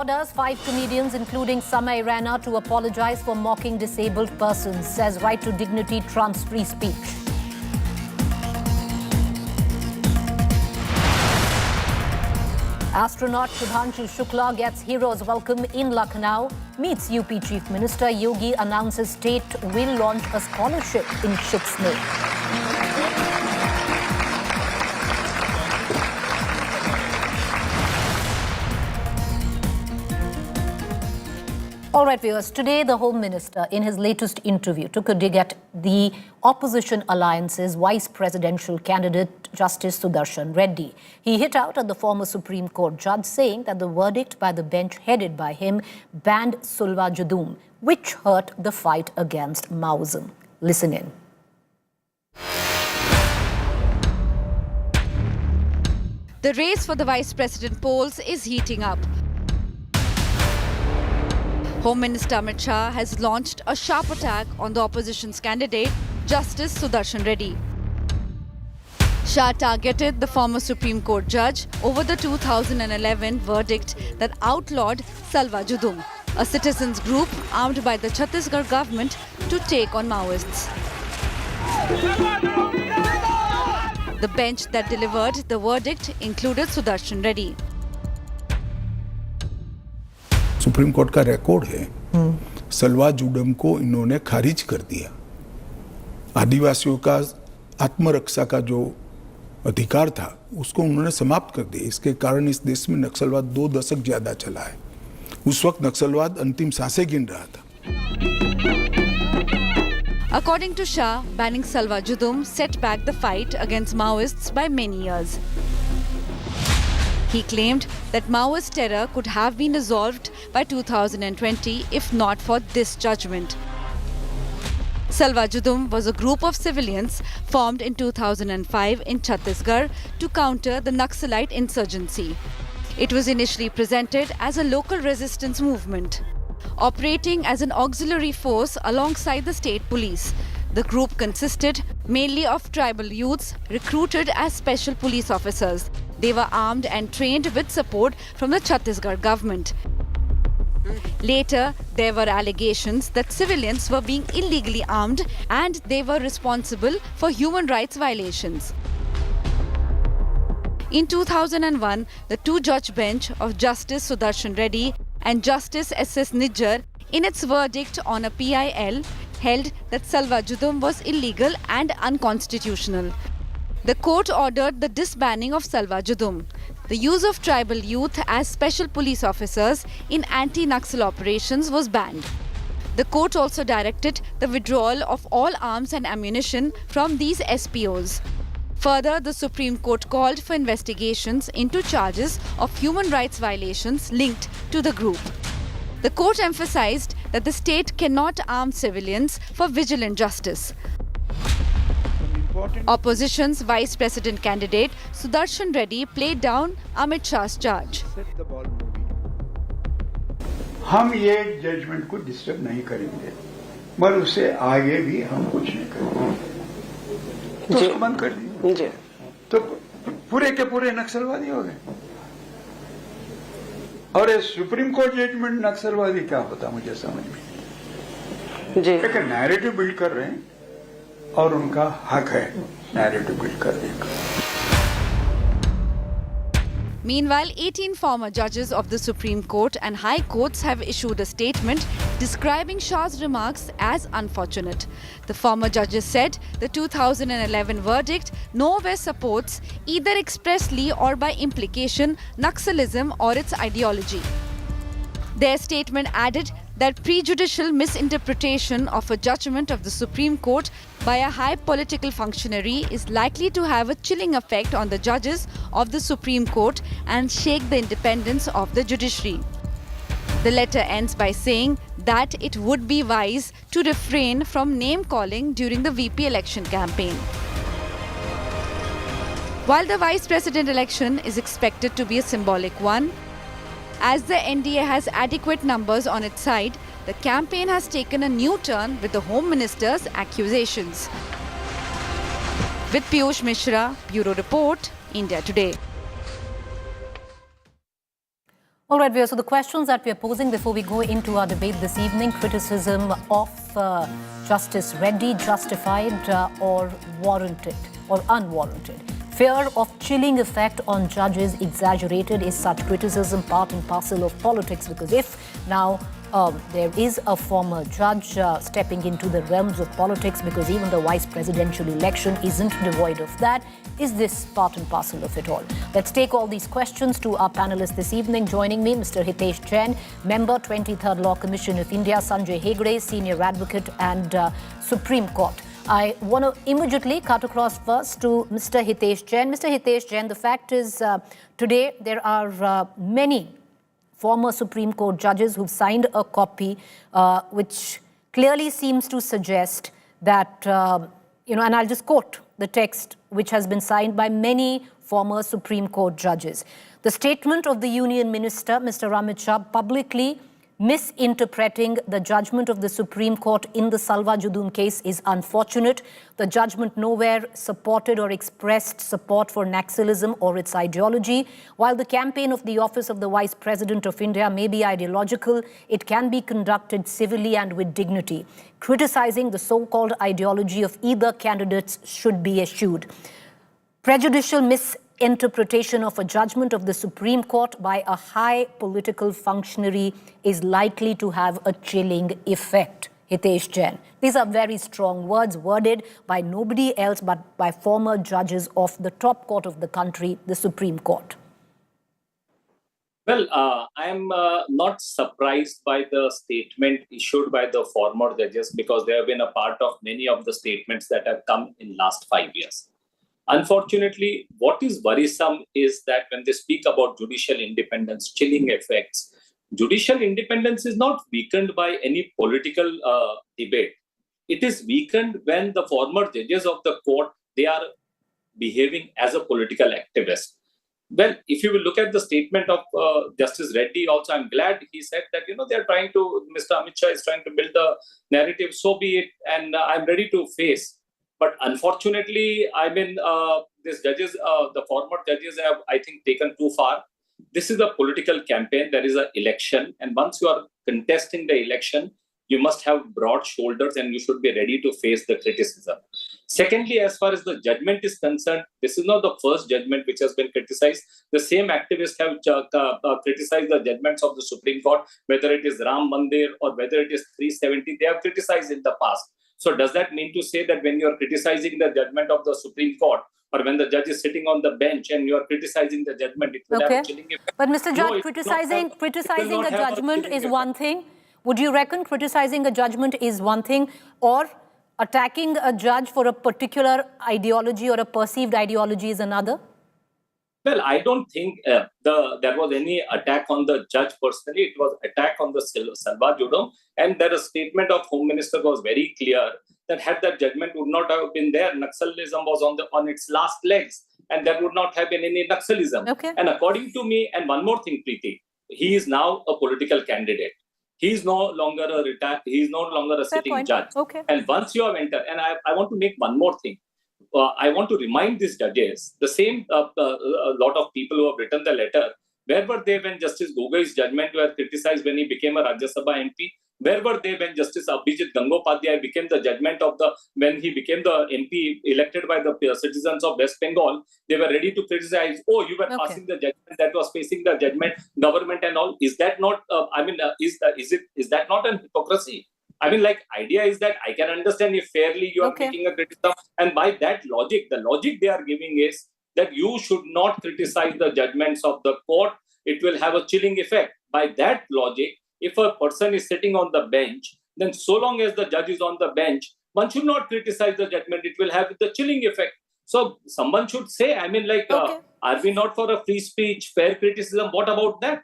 Orders 5 comedians, including Samay Rana, to apologize for mocking disabled persons, says Right to Dignity trumps free speech. Astronaut Shubhanshu Shukla gets hero's welcome in Lucknow, meets UP Chief Minister. Yogi announces state will launch a scholarship in Shipsnake. All right, viewers. Today, the Home Minister, in his latest interview, took a dig at the opposition alliance's vice presidential candidate, Justice Sudarshan Reddy. He hit out at the former Supreme Court judge, saying that the verdict by the bench headed by him banned Salwa Judum, which hurt the fight against Maoism. Listen in. The race for the vice president polls is heating up. Home Minister Amit Shah has launched a sharp attack on the opposition's candidate, Justice Sudarshan Reddy. Shah targeted the former Supreme Court judge over the 2011 verdict that outlawed Salwa Judum, a citizens' group armed by the Chhattisgarh government to take on Maoists. The bench that delivered the verdict included Sudarshan Reddy. Supreme court का record है, सलवा जुडम को इन्होंने खारिज कर दिया। आदिवासियों का आत्मरक्षा का जो अधिकार था उसको उन्होंने समाप्त कर दिया। इसके कारण इस देश में नक्सलवाद 2 दशक ज्यादा चला है। उस वक्त नक्सलवाद अंतिम सांसें गिन रहा था। According to Shah, banning Salwa Judum set back the fight against Maoists by many years. He claimed that Maoist terror could have been resolved by 2020 if not for this judgment. Salwa Judum was a group of civilians formed in 2005 in Chhattisgarh to counter the Naxalite insurgency. It was initially presented as a local resistance movement, operating as an auxiliary force alongside the state police. The group consisted mainly of tribal youths recruited as special police officers. They were armed and trained with support from the Chhattisgarh government. Later, there were allegations that civilians were being illegally armed and they were responsible for human rights violations. In 2001, the two-judge bench of Justice Sudarshan Reddy and Justice S.S. Nijjar, in its verdict on a PIL, held that Salwa Judum was illegal and unconstitutional. The court ordered the disbanding of Salwa Judum. The use of tribal youth as special police officers in anti-Naxal operations was banned. The court also directed the withdrawal of all arms and ammunition from these SPOs. Further, the Supreme Court called for investigations into charges of human rights violations linked to the group. The court emphasized that the state cannot arm civilians for vigilant justice. Opposition's vice president candidate Sudarshan Reddy played down Amit Shah's charge. हम ये judgement को disturb नहीं करेंगे, पर उससे आगे भी हम कुछ नहीं करेंगे। तो उसको बंद कर दीजिए, तो पूरे के पूरे नक्सलवादी हो गए। और ये सुप्रीम कोर्ट जजमेंट नक्सलवादी क्या होता मुझे समझ में। एक नैरेटिव बिल्ड कर रहे हैं और उनका हक है नैरेटिव बिल्ड करने का। Meanwhile, 18 former judges of the Supreme Court and High Courts have issued a statement describing Shah's remarks as unfortunate. The former judges said the 2011 verdict nowhere supports, either expressly or by implication, Naxalism or its ideology. Their statement added that prejudicial misinterpretation of a judgment of the Supreme Court by a high political functionary is likely to have a chilling effect on the judges of the Supreme Court and shake the independence of the judiciary. The letter ends by saying that it would be wise to refrain from name-calling during the VP election campaign. While the Vice President election is expected to be a symbolic one, as the NDA has adequate numbers on its side, the campaign has taken a new turn with the Home Minister's accusations. With Piyush Mishra, Bureau Report, India Today. All right, Via, so the questions that we are posing before we go into our debate this evening: criticism of Justice Reddy, justified or warranted or unwarranted? Fear of chilling effect on judges exaggerated? Is such criticism part and parcel of politics? Because if now there is a former judge stepping into the realms of politics, because even the vice presidential election isn't devoid of that, is this part and parcel of it all? Let's take all these questions to our panelists this evening. Joining me, Mr. Hitesh Jain, member, 23rd Law Commission of India; Sanjay Hegde, senior advocate and Supreme Court. I want to immediately cut across first to Mr. Hitesh Jain. Mr. Hitesh Jain, the fact is today there are many former Supreme Court judges who've signed a copy which clearly seems to suggest that, and I'll just quote the text which has been signed by many former Supreme Court judges. The statement of the Union Minister, Mr. Amit Shah, publicly misinterpreting the judgment of the Supreme Court in the Salwa Judum case is unfortunate. The judgment nowhere supported or expressed support for Naxalism or its ideology. While the campaign of the office of the Vice President of India may be ideological, it can be conducted civilly and with dignity. Criticizing the so-called ideology of either candidates should be eschewed. Prejudicial misinterpretation of a judgment of the Supreme Court by a high political functionary is likely to have a chilling effect. Hitesh Jain. These are very strong words worded by nobody else but by former judges of the top court of the country, the Supreme Court. Well, I am not surprised by the statement issued by the former judges, because they have been a part of many of the statements that have come in last 5 years. Unfortunately, what is worrisome is that when they speak about judicial independence, chilling effects, judicial independence is not weakened by any political debate. It is weakened when the former judges of the court, they are behaving as a political activist. Well, if you will look at the statement of Justice Reddy also, I'm glad he said that, they are trying to, Mr. Amit Shah is trying to build the narrative, so be it, and I'm ready to face. But unfortunately, these judges, the former judges have, I think, taken too far. This is a political campaign. There is an election. And once you are contesting the election, you must have broad shoulders and you should be ready to face the criticism. Secondly, as far as the judgment is concerned, this is not the first judgment which has been criticized. The same activists have criticized the judgments of the Supreme Court, whether it is Ram Mandir or whether it is 370, they have criticized in the past. So does that mean to say that when you are criticizing the judgment of the Supreme Court, or when the judge is sitting on the bench and you are criticizing the judgment, it will have a chilling effect? But Mr. Judge, criticizing a judgment is one thing. Would you reckon criticizing a judgment is one thing, or attacking a judge for a particular ideology or a perceived ideology is another? Well, I don't think there was any attack on the judge personally. It was attack on the Salwa Judum. And there a statement of Home Minister was very clear that had that judgment would not have been there, Naxalism was on its last legs, and there would not have been any Naxalism. Okay. And according to me, and one more thing, Preeti, he is now a political candidate. He is no longer a sitting judge. Okay. And once you have entered, and I want to make one more thing. I want to remind these judges, the same lot of people who have written the letter, where were they when Justice Gogai's judgment were criticized when he became a Rajya Sabha MP? Where were they when Justice Abhijit Gangopadhyay became the judgment of when he became the MP elected by the citizens of West Bengal? They were ready to criticize, oh, you were passing the judgment that was facing the judgment, government and all. Is that not, is that not an hypocrisy? Idea is that I can understand if fairly you are making a criticism. And by that logic, the logic they are giving is that you should not criticize the judgments of the court. It will have a chilling effect. By that logic, if a person is sitting on the bench, then so long as the judge is on the bench, one should not criticize the judgment. It will have the chilling effect. So someone should say, are we not for a free speech, fair criticism? What about that?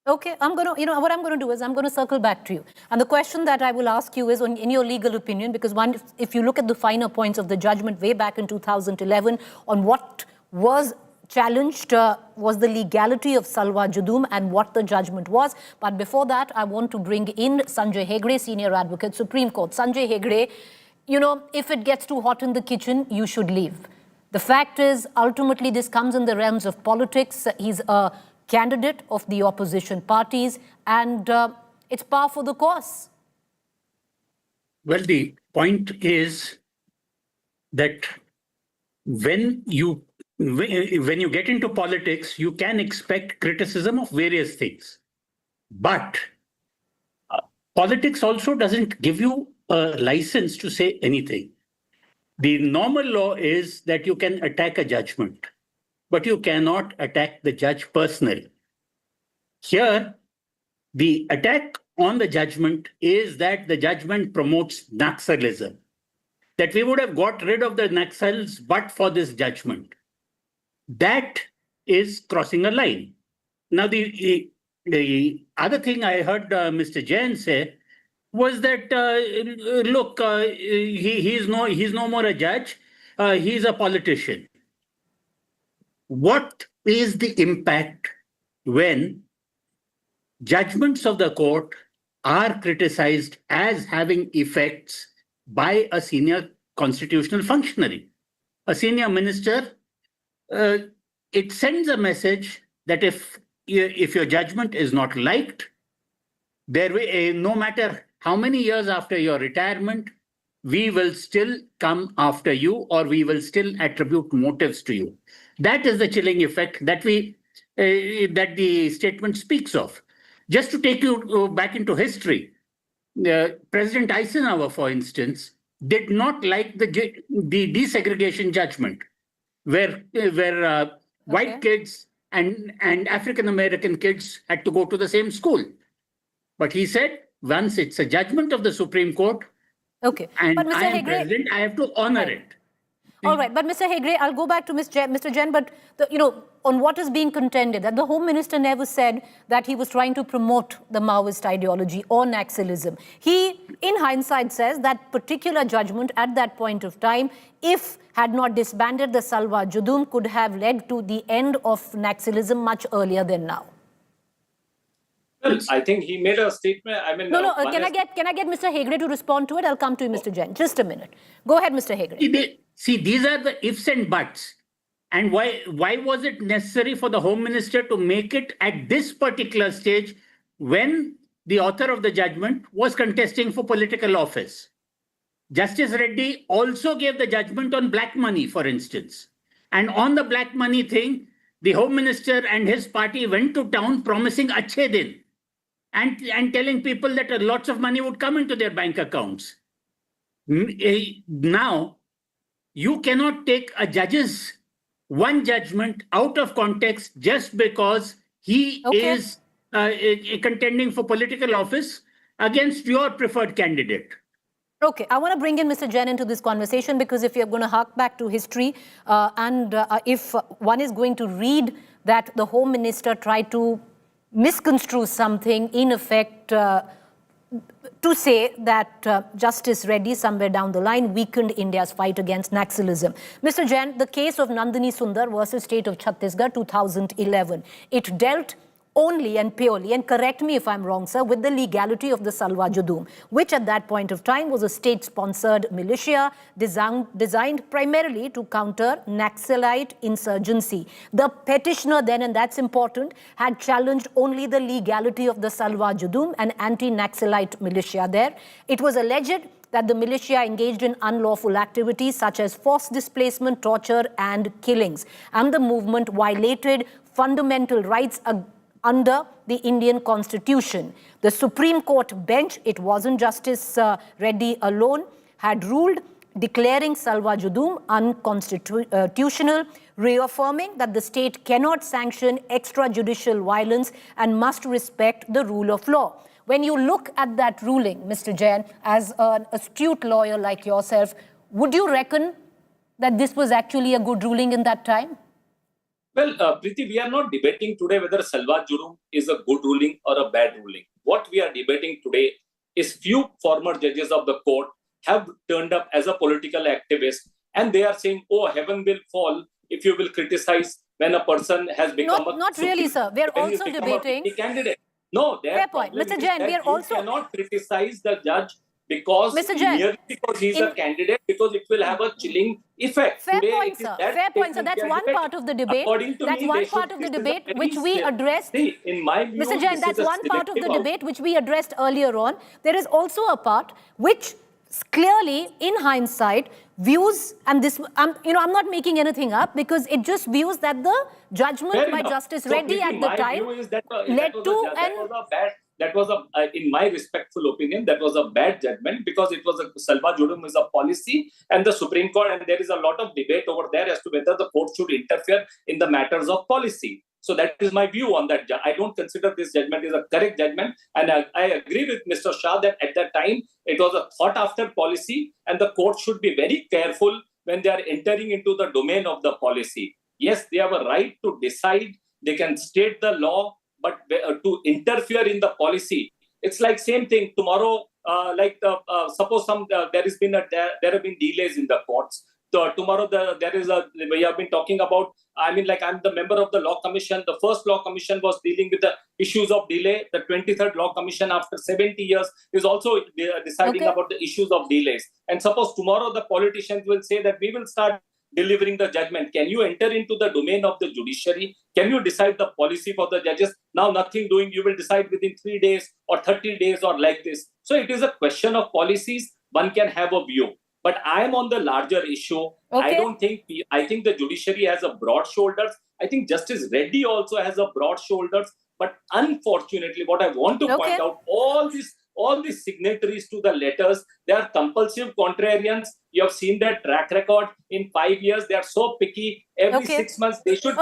Okay, what I'm going to do is I'm going to circle back to you. And the question that I will ask you is, in your legal opinion, because if you look at the finer points of the judgment way back in 2011, on what was challenged was the legality of Salwa Judum and what the judgment was. But before that, I want to bring in Sanjay Hegde, Senior Advocate, Supreme Court. Sanjay Hegde, if it gets too hot in the kitchen, you should leave. The fact is, ultimately, this comes in the realms of politics. He's a candidate of the opposition parties, and it's par for the course. Well, the point is that when you get into politics, you can expect criticism of various things. But politics also doesn't give you a license to say anything. The normal law is that you can attack a judgment, but you cannot attack the judge personally. Here, the attack on the judgment is that the judgment promotes Naxalism, that we would have got rid of the Naxals but for this judgment. That is crossing a line. Now, the other thing I heard Mr. Jain say was that, look, he's no more a judge, he's a politician. What is the impact when judgments of the court are criticized as having effects by a senior constitutional functionary, a senior minister? It sends a message that if your judgment is not liked, no matter how many years after your retirement, we will still come after you, or we will still attribute motives to you. That is the chilling effect that that the statement speaks of. Just to take you back into history, President Eisenhower, for instance, did not like the desegregation judgment, where white kids and African American kids had to go to the same school. But he said, once it's a judgment of the Supreme Court, okay, and but Mr. I am Hegde, president, I have to honor it. All right, but Mr. Hegde, I'll go back to Mr. Jain, but on what is being contended, that the Home Minister never said that he was trying to promote the Maoist ideology or Naxalism. He, in hindsight, says that particular judgment at that point of time, if had not disbanded the Salwa Judum, could have led to the end of Naxalism much earlier than now. Well, I think he made a statement. I mean, Can I get Mr. Hegde to respond to it? I'll come to you, Mr. Jain. Just a minute. Go ahead, Mr. Hegde. See, these are the ifs and buts. And why was it necessary for the Home Minister to make it at this particular stage when the author of the judgment was contesting for political office? Justice Reddy also gave the judgment on black money, for instance. And on the black money thing, the Home Minister and his party went to town promising Achhe Din and telling people that lots of money would come into their bank accounts. Now, you cannot take a judge's one judgment out of context just because he is contending for political office against your preferred candidate. Okay, I want to bring in Mr. Jain into this conversation, because if you're going to hark back to history if one is going to read that the Home Minister tried to misconstrue something, in effect, to say that Justice Reddy somewhere down the line weakened India's fight against Naxalism. Mr. Jain, the case of Nandini Sundar versus State of Chhattisgarh 2011, it dealt only and purely, and correct me if I'm wrong, sir, with the legality of the Salwa Judum, which at that point of time was a state-sponsored militia designed primarily to counter Naxalite insurgency. The petitioner then, and that's important, had challenged only the legality of the Salwa Judum, an anti-Naxalite militia there. It was alleged that the militia engaged in unlawful activities such as forced displacement, torture, and killings, and the movement violated fundamental rights under the Indian Constitution. The Supreme Court bench, it wasn't Justice Reddy alone, had ruled declaring Salwa Judum unconstitutional, reaffirming that the state cannot sanction extrajudicial violence and must respect the rule of law. When you look at that ruling, Mr. Jain, as an astute lawyer like yourself, would you reckon that this was actually a good ruling in that time? Well, Preeti, we are not debating today whether Salwa Judum is a good ruling or a bad ruling. What we are debating today is few former judges of the court have turned up as a political activist, and they are saying, oh, heaven will fall if you will criticize when a person has become Not really, sir. We are also debating... a candidate. No, fair point. Mr. Jain, we are also... You cannot criticize the judge because Mr. Jain, merely because he's a candidate, because it will have a chilling effect. Fair Today, point, it is sir. that Fair point, sir. taking That's one candidate. part of the debate. According to That's me, one they part should, of the this is a debate very which we addressed. See, in my view, Mr. Jain, this that's is a one part of the selective debate which we addressed earlier on. There is also a part which clearly, in hindsight, views, and this, I'm not making anything up, because it just views that the judgment Fair by enough. Justice So, Reddy Preeti, at the my time view is that, led to in my respectful opinion, that was a bad judgment, because it was a Salwa Judum is a policy, and the Supreme Court, and there is a lot of debate over there as to whether the court should interfere in the matters of policy. So that is my view on that. I don't consider this judgment is a correct judgment, and I agree with Mr. Shah that at that time it was a thought after policy, and the court should be very careful when they are entering into the domain of the policy. Yes, they have a right to decide, they can state the law, but to interfere in the policy, it's like same thing tomorrow. Suppose there have been delays in the courts. So tomorrow we have been talking about. I mean, like, I'm the member of the Law Commission. The first Law Commission was dealing with the issues of delay. The 23rd Law Commission, after 70 years, is also deciding about the issues of delays. And suppose tomorrow the politicians will say that we will start delivering the judgment. Can you enter into the domain of the judiciary? Can you decide the policy for the judges? Now, nothing doing, you will decide within 3 days or 30 days or like this. So it is a question of policies. One can have a view. But I am on the larger issue. Okay. I think the judiciary has a broad shoulders. I think Justice Reddy also has a broad shoulders. But unfortunately, what I want to point out, all these signatories to the letters, they are compulsive contrarians. You have seen their track record in 5 years. They are so picky. Every 6 months, they should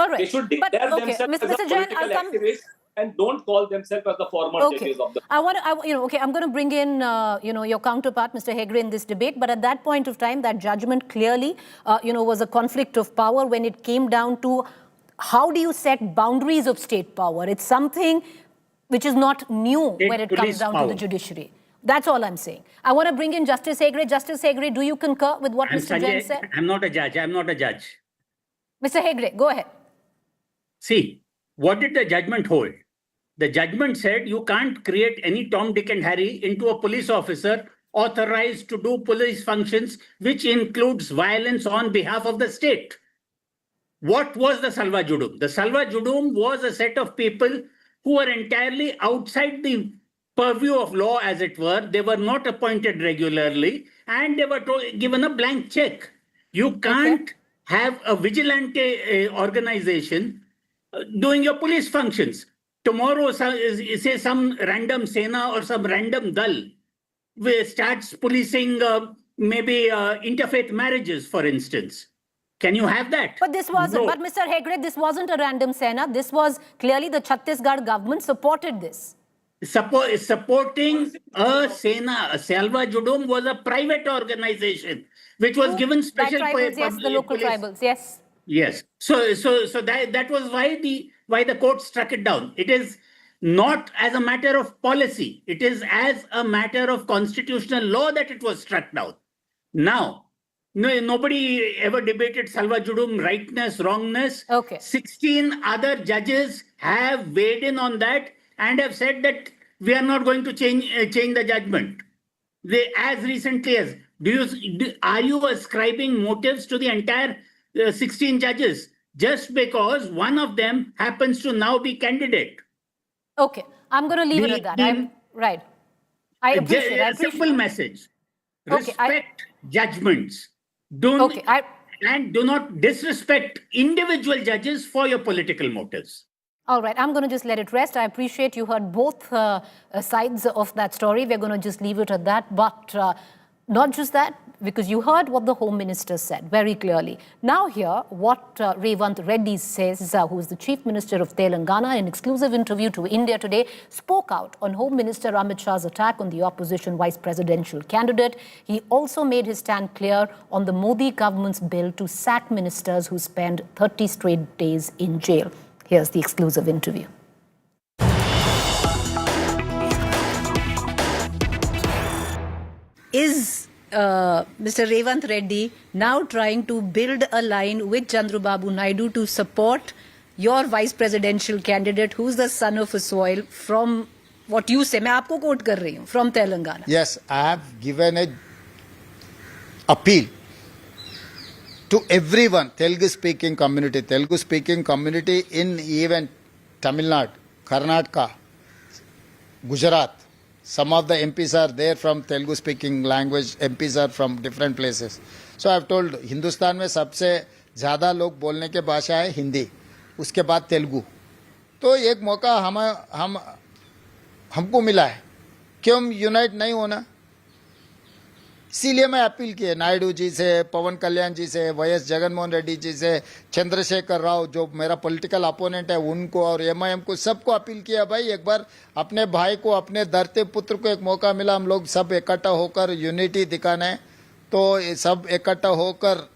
declare themselves as a political activist, and don't call themselves as the former judges of the. I'm going to bring in, your counterpart, Mr. Hegre, in this debate. But at that point of time, that judgment clearly, was a conflict of power when it came down to how do you set boundaries of state power. It's something which is not new when it comes down to the judiciary. That's all I'm saying. I want to bring in Justice Hegre. Justice Hegre, do you concur with what Mr. Jain said? I'm not a judge. Mr. Hegre, go ahead. See, what did the judgment hold? The judgment said you can't create any Tom, Dick and Harry into a police officer authorized to do police functions, which includes violence on behalf of the state. What was the Salwa Judum? The Salwa Judum was a set of people who were entirely outside the purview of law, as it were. They were not appointed regularly, and they were given a blank check. You can't have a vigilante organization doing your police functions. Tomorrow, say some random Sena or some random Dal starts policing maybe interfaith marriages, for instance. Can you have that? But this wasn't. No. But Mr. Hegre, this wasn't a random Sena. This was clearly the Chhattisgarh government supported this. Supporting a Sena, a Salwa Judum was a private organization which was given special tribals, yes, the local tribals, yes. Yes. So that was why the court struck it down. It is not as a matter of policy. It is as a matter of constitutional law that it was struck down. Now, nobody ever debated Salwa Judum rightness, wrongness. 16 other judges have weighed in on that and have said that we are not going to change the judgment. They, as recently as, are you ascribing motives to the entire 16 judges just because one of them happens to now be candidate? Okay, I'm going to leave it at that. Right. I appreciate it. Simple message. Respect judgments. And do not disrespect individual judges for your political motives. All right, I'm going to just let it rest. I appreciate you heard both sides of that story. We're going to just leave it at that. But not just that, because you heard what the Home Minister said very clearly. Now hear what Revanth Reddy says, who is the Chief Minister of Telangana, in an exclusive interview to India Today, spoke out on Home Minister Amit Shah's attack on the opposition vice presidential candidate. He also made his stand clear on the Modi government's bill to sack ministers who spend 30 straight days in jail. Here's the exclusive interview. Is Mr. Revanth Reddy now trying to build a line with Chandrababu Naidu to support your vice presidential candidate, who's the son of a soil from what you say. मैं आपको coat कर रही हूँ from Telangana. Yes, I have given a appeal to everyone, Telugu speaking community in even Tamil Nadu, Karnataka, Gujarat. Some of the MPs are there from Telugu speaking language, MPs are from different places. So I have told, Hindustan में सबसे ज़्यादा लोग बोलने के भाषा है हिंदी, उसके बाद तेलुगु. तो एक मौका हमको मिला है, क्यों यूनाइट नहीं होना. इसीलिए मैं अपील की है नायडू जी से, पवन कल्याण जी से, वाईएस जगनमोहन रेड्डी जी से, चंद्रशेखर राव जो मेरा पॉलिटिकल अपोनेंट है उनको, और एमआईएम को, सबको अपील किया भाई एक बार अपने भाई को, अपने धरती पुत्र को एक मौका मिला, हम लोग सब इकट्ठा होकर यूनिटी दिखाना है, तो सब इकट्ठा होकर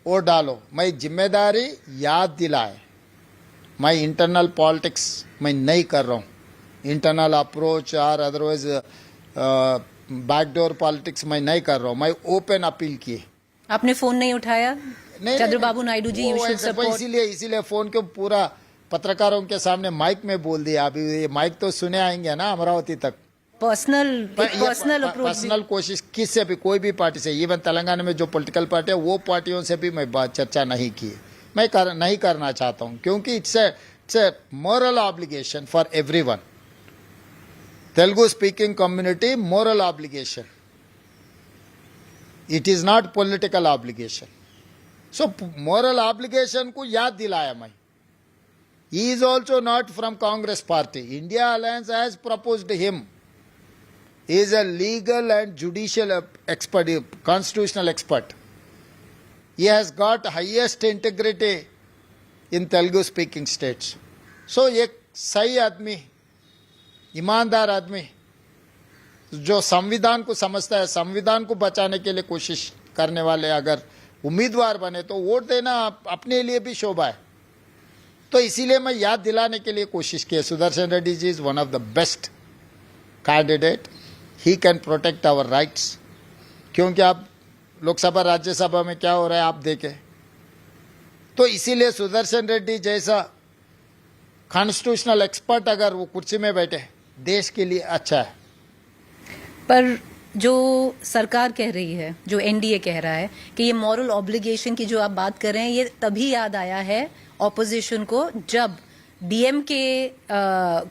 वोट डालो. मैं जिम्मेदारी याद दिलाए, मैं इंटरनल पॉलिटिक्स मैं नहीं कर रहा हूँ, इंटरनल अप्रोच और अदरवाइज बैकडोर पॉलिटिक्स मैं नहीं कर रहा हूँ. मैं ओपन अपील की. आपने फोन नहीं उठाया? Chandrababu Naidu ji, you should support. इसीलिए फोन को पूरा पत्रकारों के सामने माइक में बोल दिया. अभी ये माइक तो सुने आएंगे ना अमरावती तक. पर्सनल अप्रोच, पर्सनल कोशिश किससे भी, कोई भी पार्टी से, इवन तेलंगाना में जो पॉलिटिकल पार्टी है वो पार्टियों से भी मैं बात चर्चा नहीं की. मैं नहीं करना चाहता हूँ, क्योंकि it's a moral obligation for everyone. Telugu speaking community, moral obligation. It is not political obligation. So moral obligation को याद दिलाया मैं. He is also not from Congress party. India Alliance has proposed him. He is a legal and judicial expert, constitutional expert. He has got highest integrity in Telugu speaking states. So एक सही आदमी, ईमानदार आदमी जो संविधान को समझता है, संविधान को बचाने के लिए कोशिश करने वाले अगर उम्मीदवार बने तो वोट देना अपने लिए भी शोभा है. तो इसीलिए मैं याद दिलाने के लिए कोशिश की. Sudarshan Reddy ji is one of the best candidate. He can protect our rights. क्योंकि आप लोकसभा राज्यसभा में क्या हो रहा है आप देखें. तो इसीलिए सुदर्शन रेड्डी जैसा कॉन्स्टिट्यूशनल एक्सपर्ट अगर वो कुर्सी में बैठे, देश के लिए अच्छा है. पर जो सरकार कह रही है, जो एनडीए कह रहा है कि ये मॉरल ऑब्लिगेशन की जो आप बात कर रहे हैं, ये तभी याद आया है ऑपोजिशन को जब डीएमके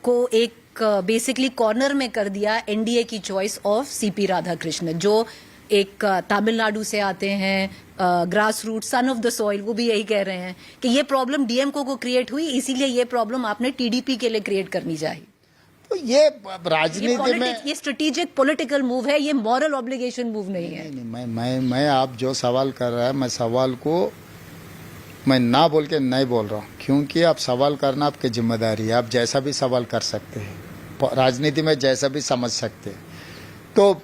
को एक बेसिकली कॉर्नर में कर दिया एनडीए की चॉइस ऑफ सीपी राधाकृष्णन, जो एक तमिलनाडु से आते हैं, grass root, son of the soil. वो भी यही कह रहे हैं कि ये प्रॉब्लम डीएमके को क्रिएट हुई, इसीलिए ये प्रॉब्लम आपने टीडीपी के लिए क्रिएट करनी चाहिए. तो ये राजनीति में ये स्ट्रेटेजिक पॉलिटिकल मूव है, ये मॉरल ऑब्लिगेशन मूव नहीं है. नहीं, मैं आप जो सवाल कर रहा है, मैं सवाल को मैं ना बोल के नहीं बोल रहा हूँ, क्योंकि आप सवाल करना आपकी जिम्मेदारी है. आप जैसा भी सवाल कर सकते हैं, राजनीति में जैसा भी समझ सकते हैं. तो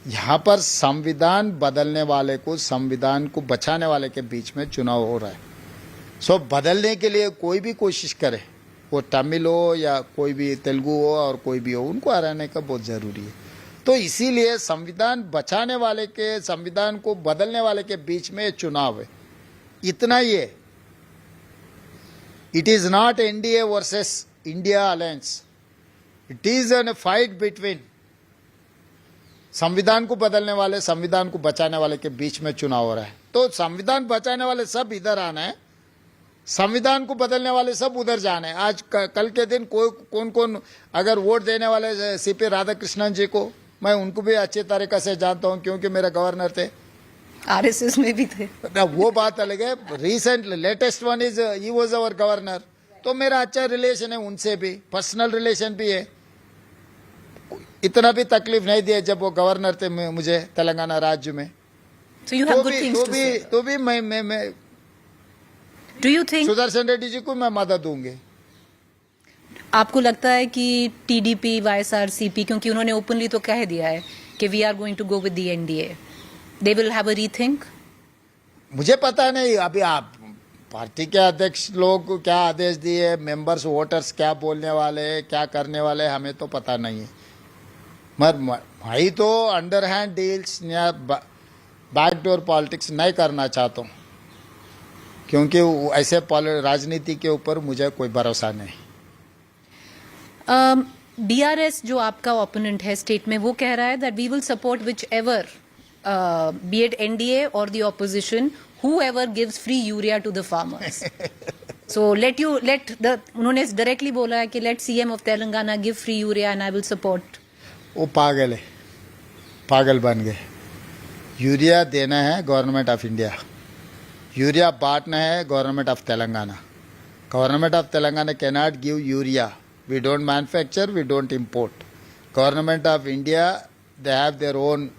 यहाँ पर संविधान बदलने वाले को, संविधान को बचाने वाले के बीच में चुनाव हो रहा है. सो बदलने के लिए कोई भी कोशिश करे, वो तमिल हो या कोई भी तेलुगु हो और कोई भी हो, उनको हराने का बहुत ज़रूरी है. तो इसीलिए संविधान बचाने वाले के, संविधान को बदलने वाले के बीच में चुनाव है. इतना ही है. It is not NDA versus India alliance. It is an fight between संविधान को बदलने वाले, संविधान को बचाने वाले के बीच में चुनाव हो रहा है. तो संविधान बचाने वाले सब इधर आना है, संविधान को बदलने वाले सब उधर जाना है. आज कल के दिन कौन कौन अगर वोट देने वाले सीपी राधाकृष्णन जी को, मैं उनको भी अच्छे तरीके से जानता हूं, क्योंकि मेरे गवर्नर थे, आरएसएस में भी थे. वो बात अलग है. Recent latest one is he was our governor. तो मेरा अच्छा रिलेशन है उनसे भी, पर्सनल रिलेशन भी है. इतना भी तकलीफ नहीं दिया जब वो गवर्नर थे मुझे तेलंगाना राज्य में. तो भी मैं Do you think Sudarshan Reddy जी को मैं मदद दूंगी. आपको लगता है कि टीडीपी, वाईएसआरसीपी, क्योंकि उन्होंने ओपनली तो कह दिया है कि we are going to go with the NDA, they will have a rethink? मुझे पता नहीं. अभी आप पार्टी के अध्यक्ष लोग क्या आदेश दिए, मेंबर्स वोटर्स क्या बोलने वाले, क्या करने वाले, हमें तो पता नहीं है. मैं तो अंडर हैंड डील्स या बैकडोर पॉलिटिक्स नहीं करना चाहता हूँ, क्योंकि ऐसे राजनीति के ऊपर मुझे कोई भरोसा नहीं. बीआरएस जो आपका ओपोनेंट है स्टेट में, वो कह रहा है that we will support whichever be it NDA और the opposition, whoever gives free urea to the farmers. So उन्होंने डायरेक्टली बोला है कि let CM of Telangana give free urea and I will support. वो पागल है, पागल बन गए। यूरिया देना है गवर्नमेंट ऑफ इंडिया, यूरिया बांटना है government of Telangana. Government of Telangana cannot give urea, we don't manufacture, we don't import. Government of India they have their own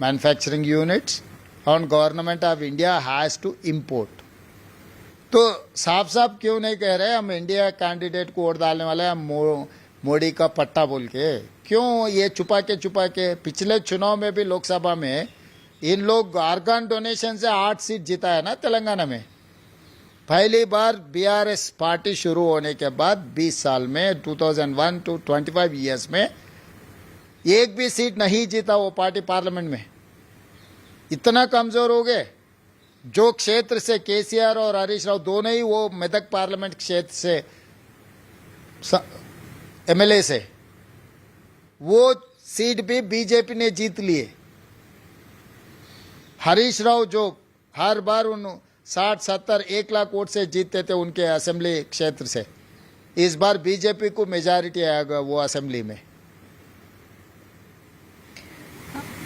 manufacturing units और government of India has to import. तो साफ साफ क्यों नहीं कह रहे हम इंडिया कैंडिडेट को वोट डालने वाले हैं, मोदी का पट्टा बोल के? क्यों ये छुपा के? पिछले चुनाव में भी लोकसभा में इन लोग ऑर्गन डोनेशन से 8 सीट जीता है ना तेलंगाना में। पहली बार बीआरएस पार्टी शुरू होने के बाद 20 साल में 2001 to 25 ईयर्स में एक भी सीट नहीं जीता वो पार्टी पार्लियामेंट में। इतना कमजोर हो गए। जो क्षेत्र से केसीआर और हरीश राव दोनों ही वो मेदक पार्लियामेंट क्षेत्र से एमएलए से, वो सीट भी बीजेपी ने जीत लिए। हरीश राव जो हर बार उन 60-70 1 लाख वोट से जीतते थे उनके असेंबली क्षेत्र से, इस बार बीजेपी को मेजॉरिटी आएगा वो असेंबली में।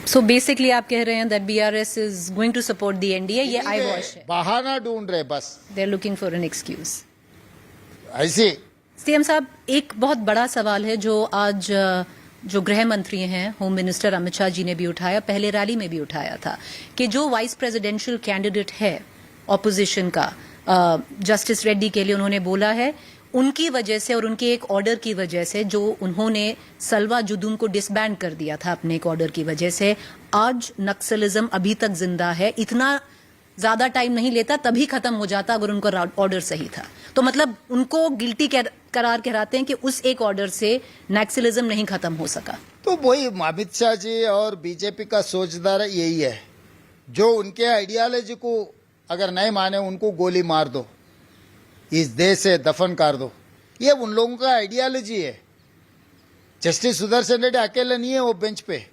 So basically आप कह रहे हैं that BRS is going to support the NDA, ये आई वॉश है, बहाना ढूंढ रहे बस। They're looking for an excuse. ऐसी सीएम साहब, एक बहुत बड़ा सवाल है जो आज जो गृह मंत्री हैं, होम मिनिस्टर अमित शाह जी ने भी उठाया, पहले रैली में भी उठाया था, कि जो वाइस प्रेसिडेंशियल कैंडिडेट है ऑपोजिशन का, जस्टिस रेड्डी के लिए उन्होंने बोला है उनकी वजह से और उनके एक ऑर्डर की वजह से, जो उन्होंने सलवा जुदुम को डिसबैंड कर दिया था अपने एक ऑर्डर की वजह से, आज नक्सलिज्म अभी तक जिंदा है। इतना ज्यादा टाइम नहीं लेता, तभी खत्म हो जाता अगर उनका ऑर्डर सही था। तो मतलब उनको गिल्टी करार कराते हैं कि उस एक ऑर्डर से नक्सलिज्म नहीं खत्म हो सका। तो वही अमित शाह जी और बीजेपी का सोचदार यही है, जो उनके आइडियोलॉजी को अगर नहीं माने उनको गोली मार दो, इस देश से दफन कर दो। ये उन लोगों का आइडियोलॉजी है। जस्टिस सुदर्शन रेड्डी अकेले नहीं है वो बेंच पे,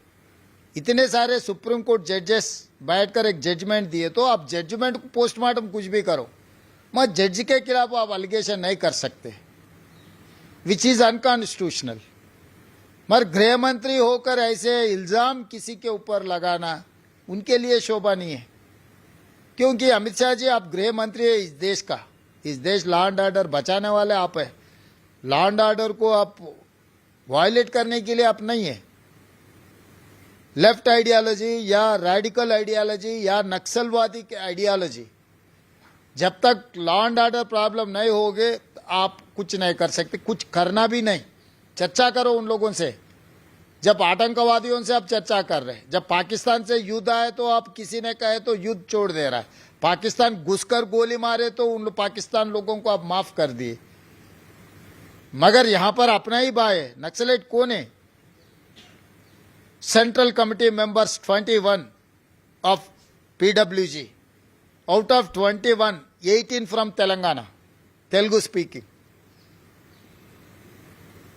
इतने सारे सुप्रीम कोर्ट जजेस बैठकर एक जजमेंट दिए। तो आप जजमेंट को पोस्टमार्टम कुछ भी करो, मगर जज के खिलाफ आप एलिगेशन नहीं कर सकते, विच इज अनकॉन्स्टिट्यूशनल। मगर गृह मंत्री होकर ऐसे इल्जाम किसी के ऊपर लगाना उनके लिए शोभा नहीं है। क्योंकि अमित शाह जी, आप गृह मंत्री है इस देश का, इस देश लॉ एंड ऑर्डर बचाने वाले आप है। लॉ एंड ऑर्डर को आप वायलेट करने के लिए आप नहीं है। लेफ्ट आइडियोलॉजी या रेडिकल आइडियोलॉजी या नक्सलवादी की आइडियोलॉजी, जब तक लॉ एंड ऑर्डर प्रॉब्लम नहीं होगे आप कुछ नहीं कर सकते, कुछ करना भी नहीं। चर्चा करो उन लोगों से। जब आतंकवादियों से आप चर्चा कर रहे हैं, जब पाकिस्तान से युद्ध आए तो आप किसी ने कहे तो युद्ध छोड़ दे रहा है, पाकिस्तान घुसकर गोली मारे तो उन पाकिस्तान लोगों को आप माफ कर दिए। मगर यहां पर अपना ही भाई है। नक्सलाइट कौन है? Central committee members 21 of PWG, out of 21, 18 from Telangana, Telugu speaking.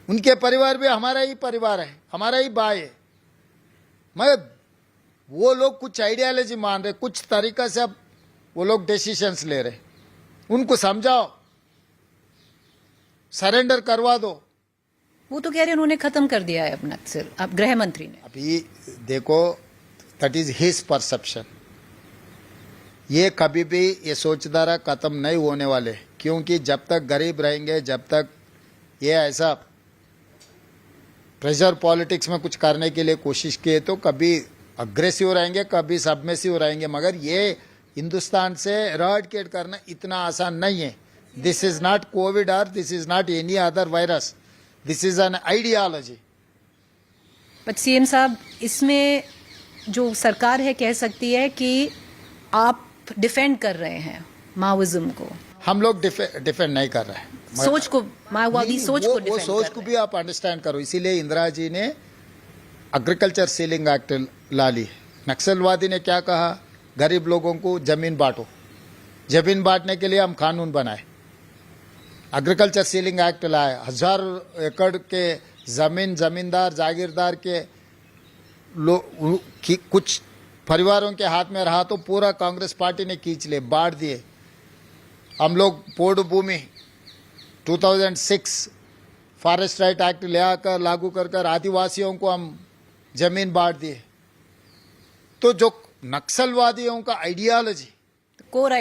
उनके परिवार भी हमारा ही परिवार है, हमारा ही भाई है। मगर वो लोग कुछ आइडियोलॉजी मान रहे, कुछ तरीका से अब वो लोग डिसीजंस ले रहे। उनको समझाओ, सरेंडर करवा दो। वो तो कह रहे हैं उन्होंने खत्म कर दिया है अपना, अब गृह मंत्री ने। अभी देखो, दैट इज हिज परसेप्शन। ये कभी भी ये सोचधारा खत्म नहीं होने वाले, क्योंकि जब तक गरीब रहेंगे, जब तक ये ऐसा प्रेशर पॉलिटिक्स में कुछ करने के लिए कोशिश किए तो कभी अग्रेसिव रहेंगे, कभी सबमिसिव रहेंगे। मगर ये हिंदुस्तान से एराडिकेट करना इतना आसान नहीं है। दिस इज नॉट कोविड और this is not any other virus, this is an ideology. But CM साहब, इसमें जो सरकार है कह सकती है कि आप डिफेंड कर रहे हैं माओइज्म को। हम लोग डिफेंड नहीं कर रहे हैं सोच को, माओवादी सोच को वो डिफेंड सोच को भी आप अंडरस्टैंड करो। इसीलिए इंदिरा जी ने एग्रीकल्चर सीलिंग एक्ट ला ली। नक्सलवादी ने क्या कहा? गरीब लोगों को जमीन बांटो। जमीन बांटने के लिए हम कानून बनाए, एग्रीकल्चर सीलिंग एक्ट लाए, 1000 एकड़ के जमीन जमींदार जागीरदार के कुछ परिवारों के हाथ में रहा तो पूरा कांग्रेस पार्टी ने खींच ले, बांट दिए। हम लोग पोड़ भूमि 2006 फॉरेस्ट राइट एक्ट ले आकर लागू कर आदिवासियों को हम जमीन बांट दिए। तो जो नक्सलवादियों का आइडियोलॉजी, कोर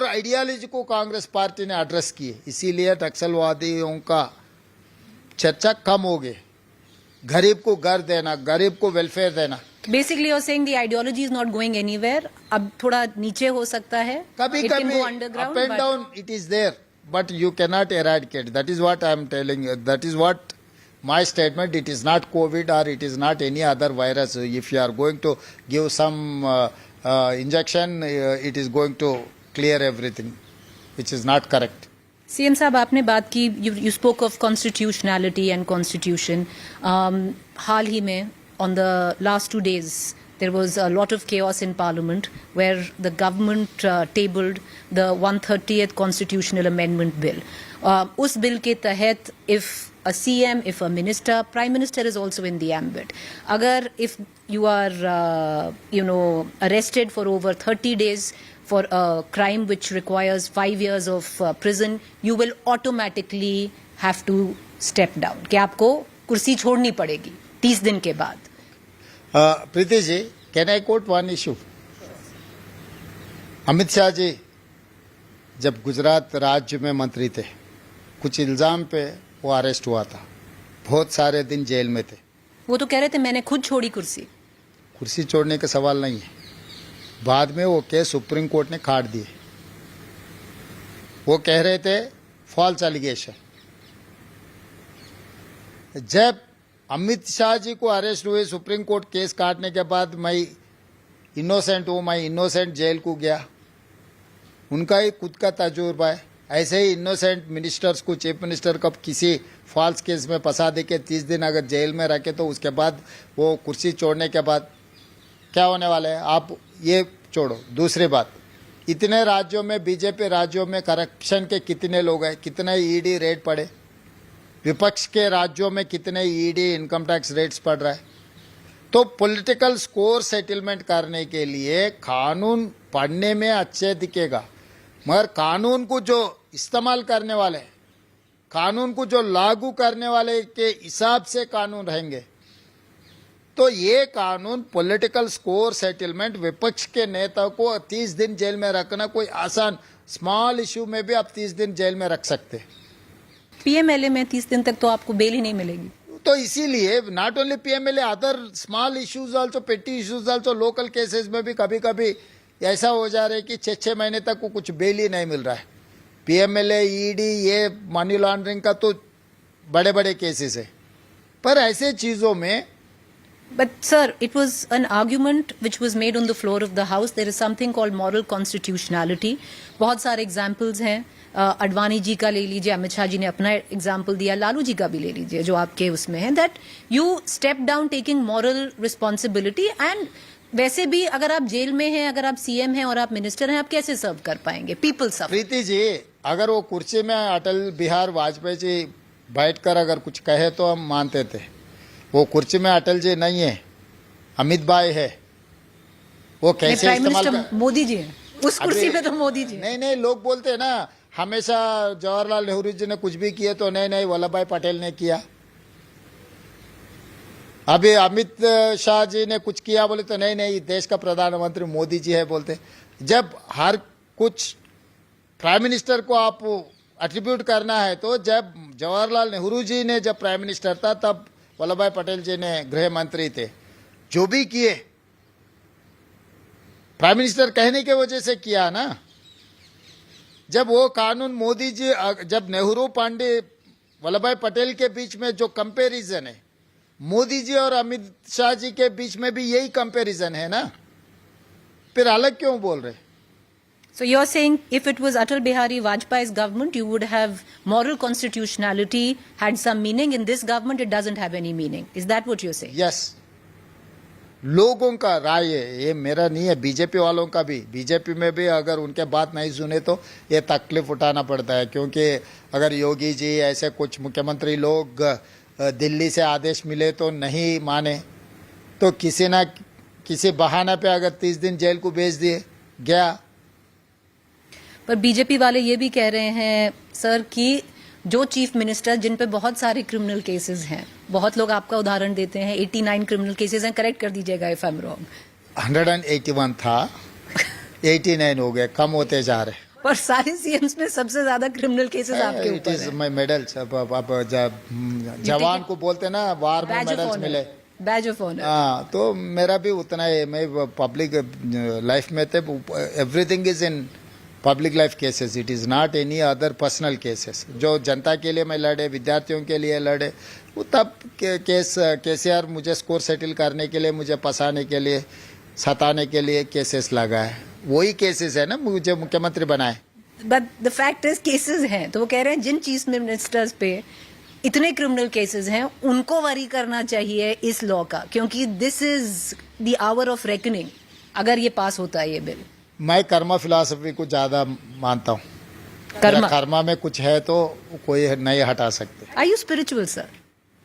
आइडियोलॉजी को कांग्रेस पार्टी ने एड्रेस किए, इसीलिए नक्सलवादियों का चर्चा कम हो गई। गरीब को घर देना, गरीब को वेलफेयर देना। Basically, you're saying the ideology is not going anywhere. अब थोड़ा नीचे हो सकता है. कभी It can कभी go underground, up and but down it is there, but you cannot eradicate. That is what I am telling you. That is what my statement. It is not COVID or it is not any other virus. If you are going to give some injection, it is going to clear everything, which is not correct. CM साहब, आपने बात की, you spoke of constitutionality and constitution. हाल ही में, on the last 2 days, there was a lot of chaos in Parliament where the government tabled the 130th constitutional amendment bill. उस bill के तहत, if a CM, if a minister, Prime Minister is also in the ambit. Agar if you are, arrested for over 30 days for a crime which requires 5 years of prison, you will automatically have to step down. कि आपको कुर्सी छोड़नी पड़ेगी 30 दिन के बाद. Preeti ji, can I quote one issue? Amit Shah ji जब गुजरात राज्य में मंत्री थे, कुछ इल्जाम पे वो अरेस्ट हुआ था, बहुत सारे दिन जेल में थे। वो तो कह रहे थे मैंने खुद छोड़ी कुर्सी। कुर्सी छोड़ने का सवाल नहीं है, बाद में वो केस सुप्रीम कोर्ट ने काट दिए। वो कह रहे थे फॉल्स एलिगेशन। जब अमित शाह जी को अरेस्ट हुए, सुप्रीम कोर्ट केस काटने के बाद, मैं इनोसेंट हूं, मैं इनोसेंट जेल को गया। उनका ही खुद का तजुर्बा है। ऐसे ही इनोसेंट मिनिस्टर्स को, चीफ मिनिस्टर को किसी फॉल्स केस में फंसा दे के 30 दिन अगर जेल में रखे तो उसके बाद वो कुर्सी छोड़ने के बाद क्या होने वाला है? आप ये छोड़ो। दूसरी बात, इतने राज्यों में, बीजेपी राज्यों में करप्शन के कितने लोग हैं, कितने ईडी रेड पड़े? विपक्ष के राज्यों में कितने ईडी इनकम टैक्स रेट्स पड़ रहा है? तो पॉलिटिकल स्कोर सेटलमेंट करने के लिए कानून पढ़ने में अच्छे दिखेगा, मगर कानून को जो इस्तेमाल करने वाले, कानून को जो लागू करने वाले के हिसाब से कानून रहेंगे। तो ये कानून पॉलिटिकल स्कोर सेटलमेंट, विपक्ष के नेता को 30 दिन जेल में रखना कोई आसान, स्मॉल इशू में भी आप 30 दिन जेल में रख सकते। पीएमएलए में 30 दिन तक तो आपको बेल ही नहीं मिलेगी। तो इसीलिए not only PMLA, other small issues also, पेटी इश्यूज आल्सो, लोकल केसेस में भी कभी कभी ऐसा हो जा रहा है कि 6-6 महीने तक को कुछ बेल ही नहीं मिल रहा है। पीएमएलए, ईडी, ये मनी लॉन्ड्रिंग का तो बड़े बड़े केसेस है, पर ऐसे चीजों में। But sir, it was an argument which was made on the floor of the House. There is something called moral constitutionality. बहुत सारे एग्जाम्पल्स हैं। अडवाणी जी का ले लीजिए, अमित शाह जी ने अपना एग्जाम्पल दिया, लालू जी का भी ले लीजिए जो आपके उसमें है, that you step down taking moral responsibility. And वैसे भी अगर आप जेल में हैं, अगर आप सीएम हैं और आप मिनिस्टर हैं, आप कैसे सर्व कर पाएंगे? पीपल सब। प्रीति जी, अगर वो कुर्सी में अटल बिहार वाजपेयी जी बैठकर अगर कुछ कहे तो हम मानते थे। वो कुर्सी में अटल जी नहीं है, अमित भाई है। वो कैसे इस्तेमाल कर... मोदी जी है उस कुर्सी पे, तो मोदी जी। नहीं, लोग बोलते हैं ना, हमेशा जवाहरलाल नेहरू जी ने कुछ भी किए तो नहीं, वल्लभ भाई पटेल ने किया। अभी अमित शाह जी ने कुछ किया बोले तो नहीं, देश का प्रधानमंत्री मोदी जी है बोलते। जब हर कुछ प्राइम मिनिस्टर को आप एट्रीब्यूट करना है, तो जब जवाहरलाल नेहरू जी ने जब प्राइम मिनिस्टर था, तब वल्लभ भाई पटेल जी ने गृह मंत्री थे। जो भी किए प्राइम मिनिस्टर कहने की वजह से किया ना। जब वो कानून मोदी जी, जब नेहरू, पांडे, वल्लभ भाई पटेल के बीच में जो कंपैरिजन है, मोदी जी और अमित शाह जी के बीच में भी यही कंपैरिजन है ना, फिर अलग क्यों बोल रहे? So you're saying if it was Atal Bihari Vajpayee's government, you would have moral constitutionality had some meaning. In this government, it doesn't have any meaning. Is that what you're saying? Yes. लोगों का राय है, ये मेरा नहीं है, BJP वालों का भी। बीजेपी में भी अगर उनके बात नहीं सुने तो ये तकलीफ उठाना पड़ता है, क्योंकि अगर योगी जी ऐसे कुछ मुख्यमंत्री लोग दिल्ली से आदेश मिले तो नहीं माने, तो किसी ना किसी बहाना पे अगर 30 दिन जेल को भेज दिए गया। पर बीजेपी वाले ये भी कह रहे हैं सर कि जो चीफ मिनिस्टर जिन पे बहुत सारे क्रिमिनल केसेस हैं, बहुत लोग आपका उदाहरण देते हैं, 89 क्रिमिनल केसेस हैं, करेक्ट कर दीजिएगा इफ आई एम रॉन्ग। 181 था, 89 हो गए, कम होते जा रहे। पर सारे सीएम्स में सबसे ज्यादा क्रिमिनल केसेस आपके इट ऊपर इज हैं। My medals. अब जवान को बोलते ना वार में मेडल्स मिले, बैज ऑफ ऑनर। हाँ, तो मेरा भी उतना है। मैं पब्लिक लाइफ में थे, everything is in public life cases, it is not any other personal cases. जो जनता के लिए मैं लड़े, विद्यार्थियों के लिए लड़े, वो तब केस केसीआर मुझे स्कोर सेटल करने के लिए, मुझे फंसाने के लिए, सताने के लिए केसेस लगाए। वही केसेस है ना मुझे मुख्यमंत्री बनाए। But the fact is cases हैं, तो वो कह रहे हैं जिन चीफ मिनिस्टर्स पे इतने क्रिमिनल केसेस हैं उनको वरी करना चाहिए इस लॉ का, क्योंकि this is the hour of reckoning अगर ये पास होता है ये बिल। मैं कर्मा फिलॉसफी को ज्यादा मानता हूँ। कर्मा में कुछ है तो कोई नहीं हटा सकते। Are you spiritual sir?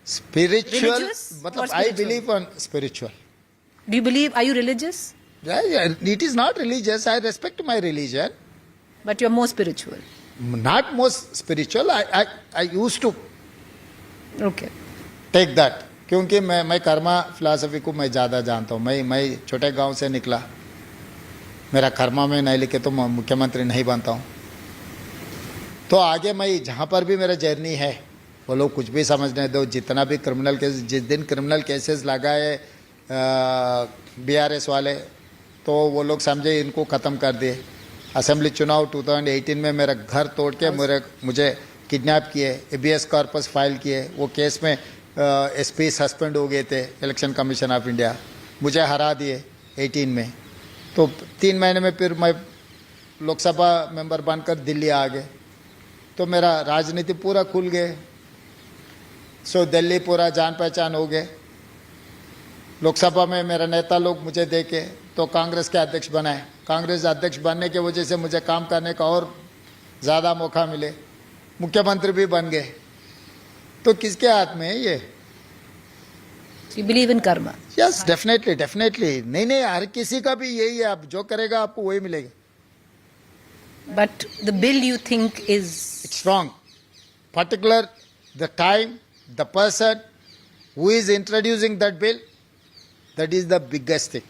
Spiritual Religious मतलब or I spiritual? Believe on spiritual. Do you believe, are you religious? It is not religious. I respect my religion. But you are more spiritual. Not most spiritual. I used to okay. take that. क्योंकि मैं Karma philosophy को मैं ज़्यादा जानता हूँ। मैं छोटे गांव से निकला, मेरा कर्मा में नहीं लिखे तो मैं मुख्यमंत्री नहीं बनता हूँ। तो आगे मैं जहाँ पर भी मेरा जर्नी है, वो लोग कुछ भी समझने दो। जितना भी क्रिमिनल केस, जिस दिन क्रिमिनल केसेस लगाए बीआरएस वाले, तो वो लोग समझे इनको ख़त्म कर दिए। असेंबली चुनाव 2018 में मेरा घर तोड़ के मुझे किडनैप किए, एबीएस कॉर्पस फाइल किए। वो केस में एसपी सस्पेंड हो गए थे, इलेक्शन कमीशन ऑफ इंडिया, मुझे हरा दिए 18 में। तो 3 महीने में फिर मैं लोकसभा मेंबर बनकर दिल्ली आ गए, तो मेरा राजनीति पूरा खुल गए। सो दिल्ली पूरा जान पहचान हो गए। लोकसभा में मेरा नेता लोग मुझे देखे तो कांग्रेस के अध्यक्ष बनाए। कांग्रेस अध्यक्ष बनने की वजह से मुझे काम करने का और ज़्यादा मौका मिले, मुख्यमंत्री भी बन गए। तो किसके हाथ में है ये? You believe in Karma? Yes, definitely definitely. नहीं, हर किसी का भी यही है, आप जो करेगा आपको वही मिलेगा। But the bill you think is It's wrong. Particular the time, the person who is introducing that bill, that is the biggest thing.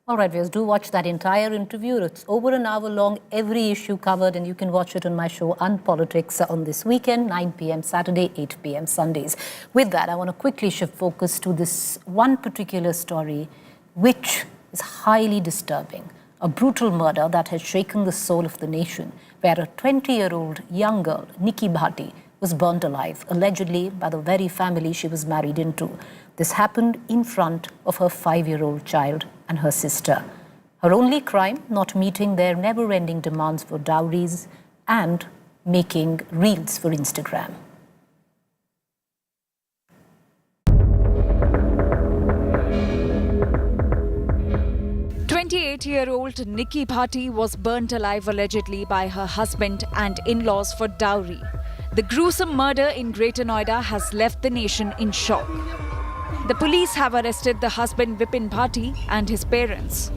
All right, viewers, do watch that entire interview. It's over an hour long, every issue covered, and you can watch it on my show Unpolitics on this weekend, 9 p.m. Saturday, 8 p.m. Sundays. With that, I want to quickly shift focus to this one particular story, which is highly disturbing. A brutal murder that has shaken the soul of the nation, where a 20-year-old young girl, Vipit Bhati, was burnt alive, allegedly by the very family she was married into. This happened in front of her 5-year-old child and her sister. Her only crime, not meeting their never-ending demands for dowries and making reels for Instagram. Year-old Vipit Bhati was burnt alive allegedly by her husband and in-laws for dowry. The gruesome murder in Greater Noida has left the nation in shock. The police have arrested the husband Vipit Bhati and his parents.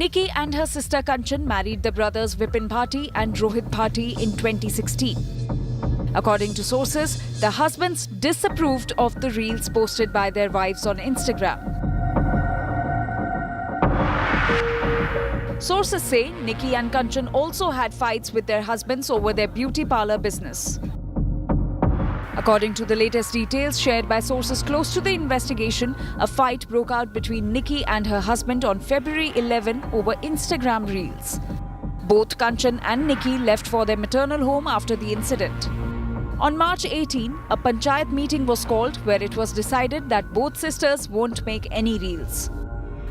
Nikki and her sister Kanchan married the brothers Vipit Bhati and Rohit Bhati in 2016. According to sources, the husbands disapproved of the reels posted by their wives on Instagram. Sources say Nikki and Kanchan also had fights with their husbands over their beauty parlor business. According to the latest details shared by sources close to the investigation, a fight broke out between Nikki and her husband on February 11 over Instagram reels. Both Kanchan and Nikki left for their maternal home after the incident. On March 18, a panchayat meeting was called where it was decided that both sisters won't make any reels.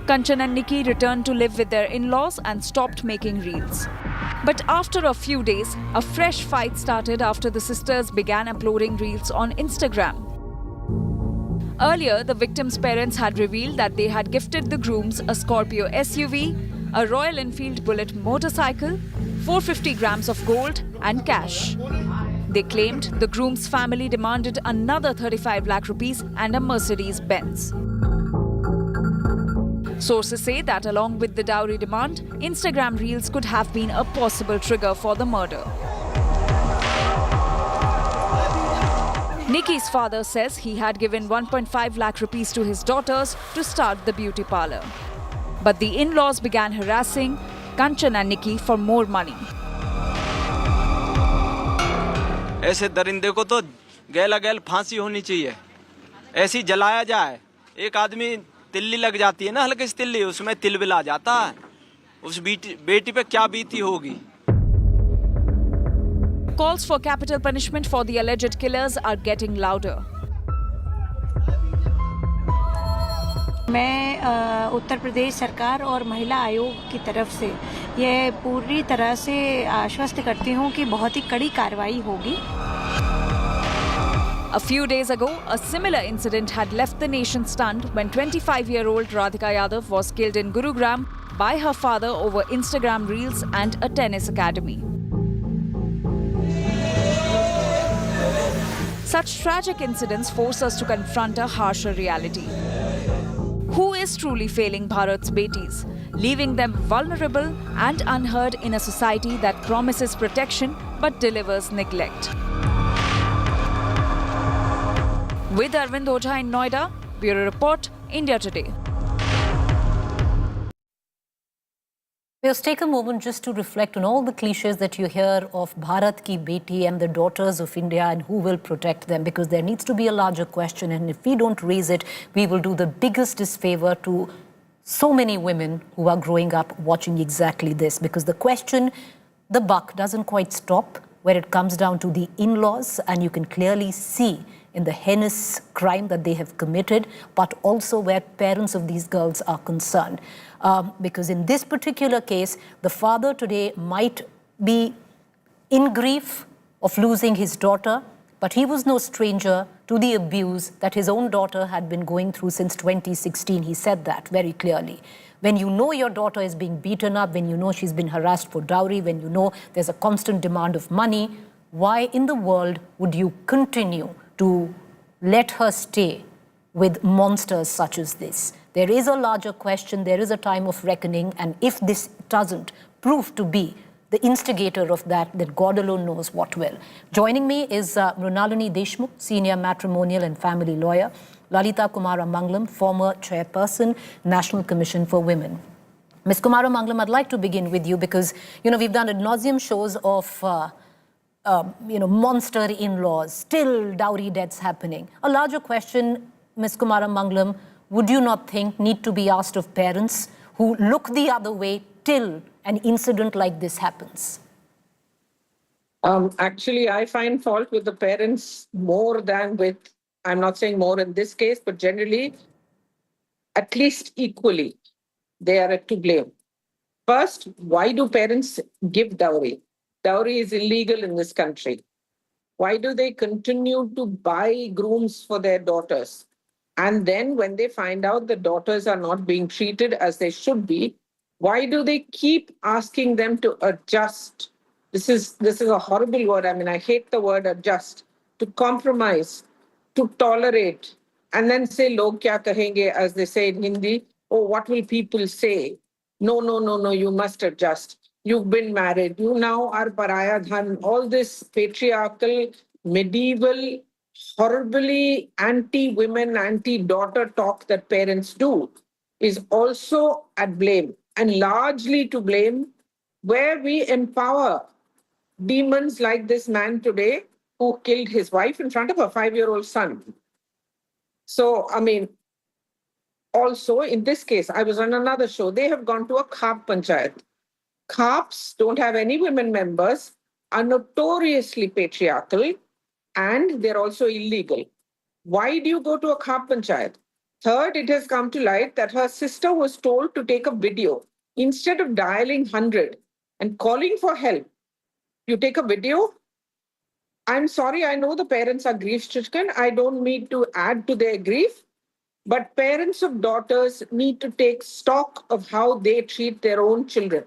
Kanchan and Nikki returned to live with their in-laws and stopped making reels. But after a few days, a fresh fight started after the sisters began uploading reels on Instagram. Earlier, the victims' parents had revealed that they had gifted the grooms a Scorpio SUV, a Royal Enfield Bullet motorcycle, 450 grams of gold and cash. They claimed the groom's family demanded another 35 lakh rupees and a Mercedes Benz. Sources say that along with the dowry demand, Instagram reels could have been a possible trigger for the murder. Nikki's father says he had given 1.5 lakh rupees to his daughters to start the beauty parlor. But the in-laws began harassing Kanchan and Nikki for more money. ऐसे दरिंदे को तो गैला गैल फांसी होनी चाहिए, ऐसी जलाया जाए। एक आदमी तिल्ली लग जाती है ना, हल्की सी तिल्ली, उसमें तिलबिल आ जाता है। उस बेटी पे क्या बीती होगी। Calls for capital punishment for the alleged killers are getting louder. मैं उत्तर प्रदेश सरकार और महिला आयोग की तरफ से ये पूरी तरह से आश्वस्त करती हूँ कि बहुत ही कड़ी कार्रवाई होगी। A few days ago, a similar incident had left the nation stunned when 25-year-old Radhika Yadav was killed in Gurugram by her father over Instagram reels and a tennis academy. Such tragic incidents force us to confront a harsher reality. Who is truly failing Bharat's betis, leaving them vulnerable and unheard in a society that promises protection but delivers neglect? With Arvind Ojha in Noida, Bureau Report, India Today. Let's take a moment just to reflect on all the cliches that you hear of Bharat ki beti and the daughters of India and who will protect them, because there needs to be a larger question, and if we don't raise it, we will do the biggest disfavor to so many women who are growing up watching exactly this, because the question, the buck doesn't quite stop where it comes down to the in-laws, and you can clearly see in the heinous crime that they have committed, but also where parents of these girls are concerned. Because in this particular case, the father today might be in grief of losing his daughter, but he was no stranger to the abuse that his own daughter had been going through since 2016. He said that very clearly. When you know your daughter is being beaten up, when you know she's been harassed for dowry, when you know there's a constant demand of money, why in the world would you continue to let her stay with monsters such as this? There is a larger question, there is a time of reckoning, and if this doesn't prove to be the instigator of that, then God alone knows what will. Joining me is Mrunalini Deshmukh, senior matrimonial and family lawyer, Lalita Kumara Mangalam, former chairperson, National Commission for Women. Ms. Kumara Mangalam, I'd like to begin with you because, we've done ad nauseum shows of monster in-laws, still dowry deaths happening. A larger question, Ms. Kumara Mangalam, would you not think need to be asked of parents who look the other way till an incident like this happens? Actually, I find fault with the parents more than with, I'm not saying more in this case, but generally, at least equally, they are to blame. First, why do parents give dowry? Dowry is illegal in this country. Why do they continue to buy grooms for their daughters? And then when they find out the daughters are not being treated as they should be, why do they keep asking them to adjust? This is a horrible word. I mean, I hate the word adjust. To compromise, to tolerate, and then say, log kya kahenge, as they say in Hindi. Oh, what will people say? No, you must adjust. You've been married. You now are paraya dhan. All this patriarchal, medieval, horribly anti-women, anti-daughter talk that parents do is also at blame, and largely to blame, where we empower demons like this man today who killed his wife in front of a 5-year-old son. So, I mean, also in this case, I was on another show, they have gone to a Khap Panchayat. Khaps don't have any women members, are notoriously patriarchal, and they're also illegal. Why do you go to a Khap Panchayat? Third, it has come to light that her sister was told to take a video. Instead of dialing 100 and calling for help, you take a video. I'm sorry, I know the parents are grief-stricken. I don't mean to add to their grief, But parents of daughters need to take stock of how they treat their own children.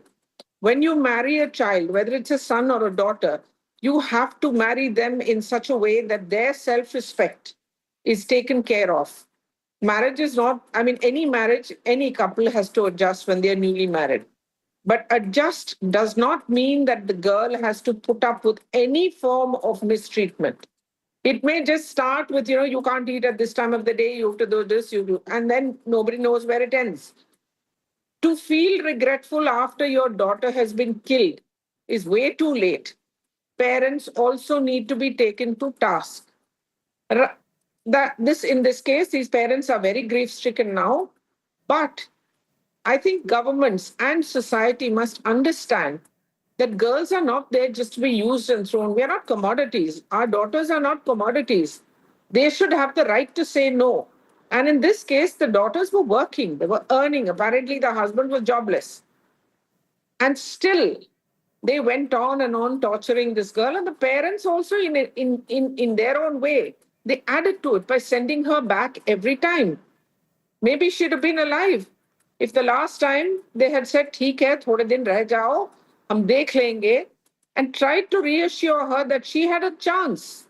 When you marry a child, whether it's a son or a daughter, you have to marry them in such a way that their self-respect is taken care of. Marriage is not, any marriage, any couple has to adjust when they're newly married. But adjust does not mean that the girl has to put up with any form of mistreatment. It may just start with, you can't eat at this time of the day, you have to do this, you do, and then nobody knows where it ends. To feel regretful after your daughter has been killed is way too late. Parents also need to be taken to task. In this case, these parents are very grief-stricken now, but I think governments and society must understand that girls are not there just to be used and thrown. We are not commodities. Our daughters are not commodities. They should have the right to say no. And in this case, the daughters were working, they were earning. Apparently, the husband was jobless. And still, they went on and on torturing this girl. And the parents also, in their own way, they added to it by sending her back every time. Maybe she'd have been alive. If the last time they had said, "Theek hai, thode din reh jao, hum dekh lenge," and tried to reassure her that she had a chance.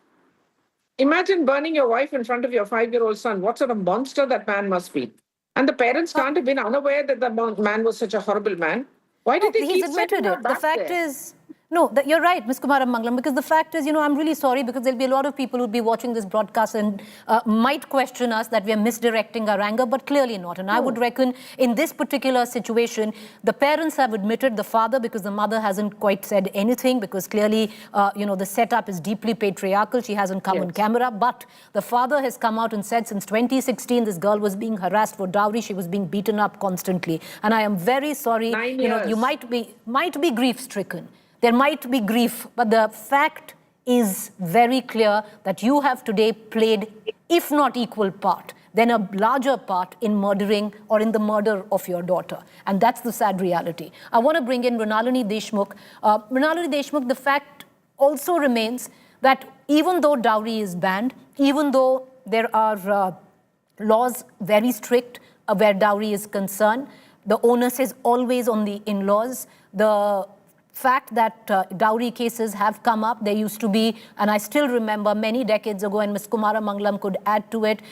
Imagine burning your wife in front of your 5-year-old son. What sort of monster that man must be. And the parents can't have been unaware that the man was such a horrible man. Why did they keep sending her back there? The fact is, no, you're right, Ms. Kumara Mangalam, because the fact is, I'm really sorry because there'll be a lot of people who'll be watching this broadcast and might question us that we are misdirecting our anger, but clearly not. And I would reckon in this particular situation, the parents have admitted, the father, because the mother hasn't quite said anything, because clearly, the setup is deeply patriarchal. She hasn't come on camera, but the father has come out and said since 2016, this girl was being harassed for dowry. She was being beaten up constantly. And I am very sorry. 9 years. You might be grief-stricken. There might be grief, but the fact is very clear that you have today played, if not equal part, then a larger part in murdering or in the murder of your daughter. And that's the sad reality. I want to bring in Mrinalini Deshmukh. Mrinalini Deshmukh, the fact also remains that even though dowry is banned, even though there are laws very strict where dowry is concerned, the onus is always on the in-laws. The fact that dowry cases have come up, there used to be, and I still remember many decades ago, and Ms. Kumara Mangalam could add to it,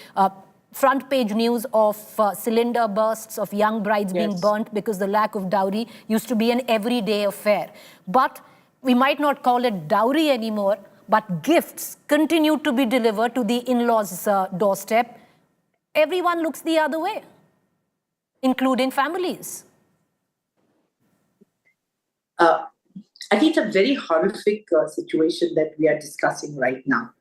front page news of cylinder bursts of young brides being burnt because the lack of dowry used to be an everyday affair. But we might not call it dowry anymore, but gifts continue to be delivered to the in-laws' doorstep. Everyone looks the other way, including families. I think it's a very horrific situation that we are discussing right now.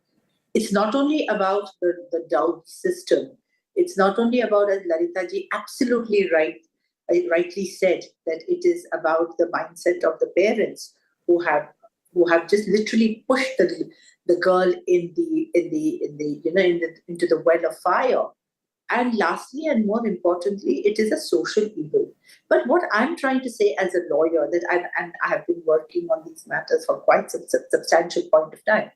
It's not only about the dowry system. It's not only about, as Lalitaji absolutely rightly said, that it is about the mindset of the parents who have just literally pushed the girl into the well of fire. And lastly, and more importantly, it is a social evil. But what I'm trying to say as a lawyer, that I have been working on these matters for quite some substantial point of time.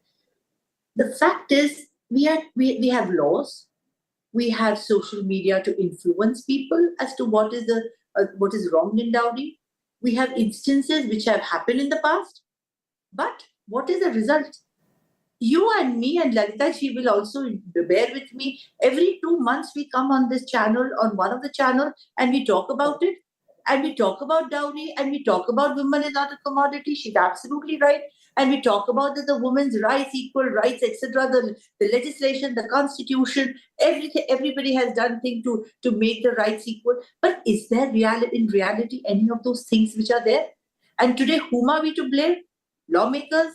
The fact is, we have laws, we have social media to influence people as to what is wrong in dowry. We have instances which have happened in the past. But what is the result? You and me and Lalita, she will also bear with me. Every 2 months we come on this channel, on one of the channel, and we talk about it. And we talk about dowry, and we talk about women is not a commodity. She's absolutely right. And we talk about the women's rights, equal rights, etc. The legislation, the constitution, everything. Everybody has done things to make the rights equal. But is there in reality any of those things which are there? And today, whom are we to blame? Lawmakers,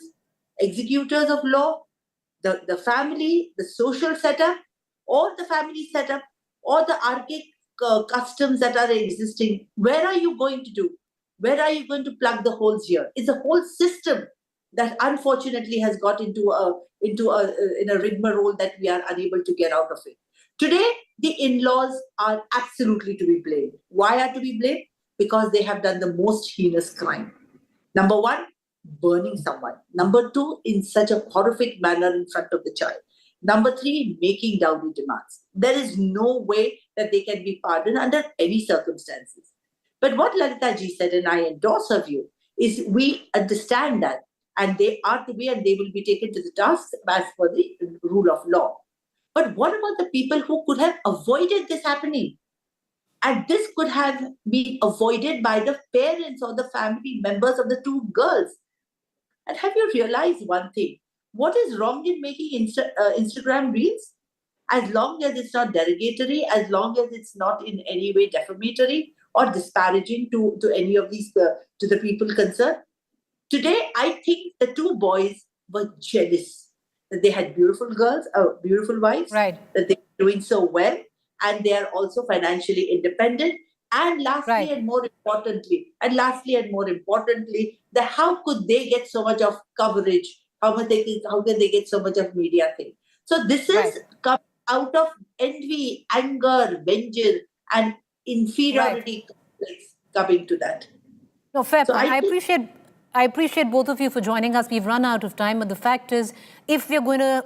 executors of law, the family, the social setup, or the family setup, or the archaic customs that are existing. Where are you going to do? Where are you going to plug the holes here? It's a whole system that unfortunately has got into a rigmarole that we are unable to get out of it. Today, the in-laws are absolutely to be blamed. Why are to be blamed? Because they have done the most heinous crime. Number one, burning someone. Number two, in such a horrific manner in front of the child. Number three, making dowry demands. There is no way that they can be pardoned under any circumstances. But what Lalita ji said, and I endorse her view, is we understand that, and they are to be, and they will be taken to the task as per the rule of law. But what about the people who could have avoided this happening? And this could have been avoided by the parents or the family members of the two girls. And have you realized one thing? What is wrong in making Instagram reels? As long as it's not derogatory, as long as it's not in any way defamatory or disparaging to any of these, to the people concerned. Today, I think the two boys were jealous that they had beautiful girls, beautiful wives, right, that they were doing so well, and they are also financially independent. And lastly, right, and more importantly, that how could they get so much of coverage? How can they get so much of media thing? So this is come out of envy, anger, vengeance, and inferiority complex coming to that. No, fair So point. I appreciate both of you for joining us. We've run out of time, but the fact is, if we're going to,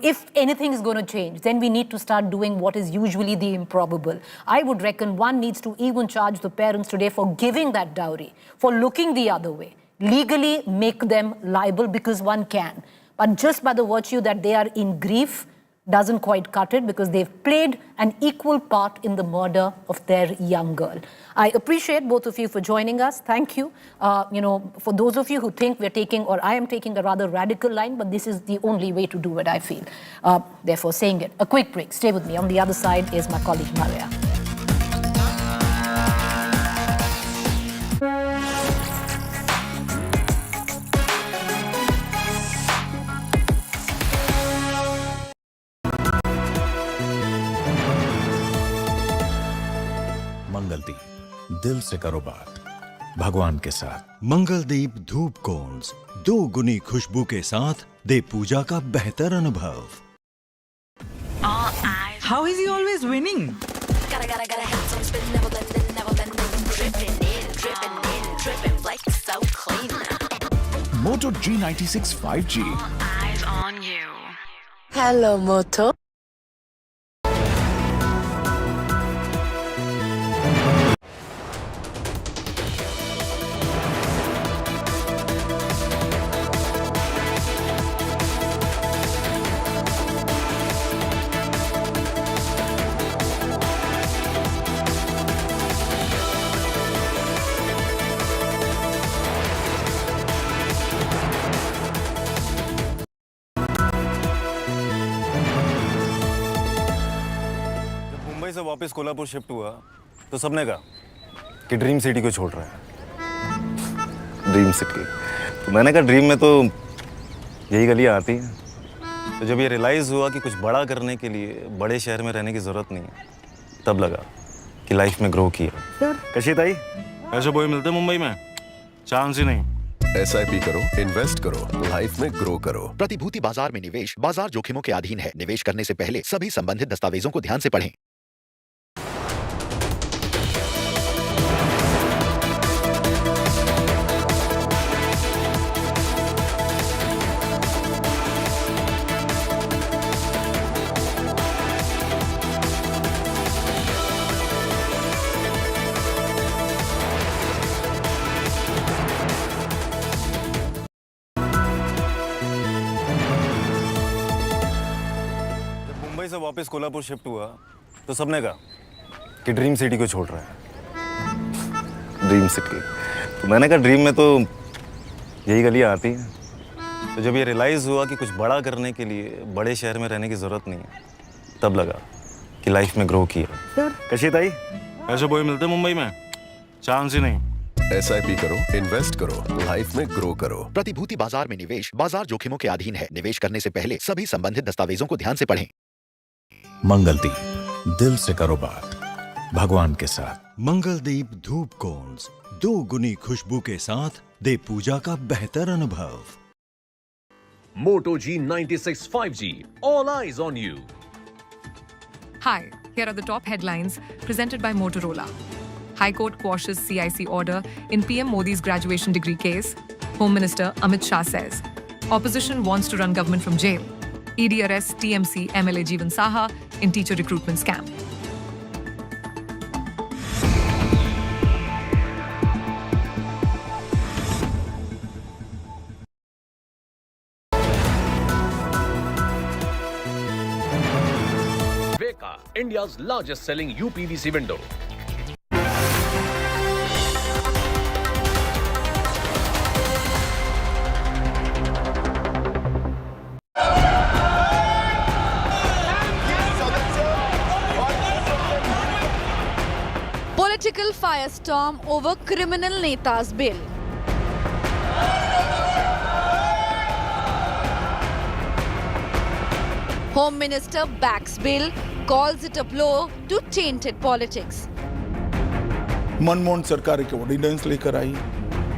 if anything is going to change, then we need to start doing what is usually the improbable. I would reckon one needs to even charge the parents today for giving that dowry, for looking the other way, legally make them liable because one can. But just by the virtue that they are in grief doesn't quite cut it, because they've played an equal part in the murder of their young girl. I appreciate both of you for joining us. Thank you. For those of you who think we're taking, or I am taking a rather radical line, but this is the only way to do it, I feel. Therefore, saying it. A quick break. Stay with me. On the other side is my colleague, Maria. Mangaldeep, दिल से करो बात भगवान के साथ। मंगलदीप धूप cons 2 गुनी खुशबू के साथ दे पूजा का बेहतर अनुभव। How is he always winning? Moto G96 5G. Eyes on you. Hello, Moto. Mumbai से वापस कोल्हापुर शिफ्ट हुआ तो सबने कहा कि ड्रीम सिटी को छोड़ रहा है। ड्रीम सिटी, तो मैंने कहा ड्रीम में तो यही गलियां आती हैं। तो जब ये रियलाइज़ हुआ कि कुछ बड़ा करने के लिए बड़े शहर में रहने की ज़रूरत नहीं है, तब लगा कि लाइफ में ग्रो किया। कशिता ही ऐसे बॉय मिलते मुंबई में, चांस ही नहीं। SIP करो, इन्वेस्ट करो, लाइफ में ग्रो करो। प्रतिभूति बाजार में निवेश बाजार जोखिमों के अधीन है। निवेश करने से पहले सभी संबंधित दस्तावेजों को ध्यान से पढ़ें। मुंबई से वापस कोल्हापुर शिफ्ट हुआ तो सबने कहा कि ड्रीम सिटी को छोड़ रहा है। ड्रीम सिटी, तो मैंने कहा ड्रीम में तो यही गलियां आती हैं। तो जब ये रियलाइज़ हुआ कि कुछ बड़ा करने के लिए बड़े शहर में रहने की ज़रूरत नहीं है, तब लगा कि लाइफ में ग्रो किया। कशिता ही ऐसे बॉय मिलते मुंबई में, चांस ही नहीं। SIP करो, इन्वेस्ट करो, लाइफ में ग्रो करो। प्रतिभूति बाजार में निवेश बाजार जोखिमों के अधीन है। निवेश करने से पहले सभी संबंधित दस्तावेजों को ध्यान से पढ़ें। मंगलदीप, दिल से करो बात भगवान के साथ। मंगलदीप धूप कोन्स 2 गुनी खुशबू के साथ दे पूजा का बेहतर अनुभव। Moto G96 5G. All eyes on you. Hi, here are the top headlines presented by Motorola. High Court quashes CIC order in PM Modi's graduation degree case. Home Minister Amit Shah says opposition wants to run government from jail. ED arrests TMC MLA Jeevan Saha in teacher recruitment scam. Veka, India's largest selling UPVC window. Political firestorm over criminal Netas bill. Home Minister backs bill, calls it a blow to tainted politics. Manmohan सरकार एक ordinance लेकर आई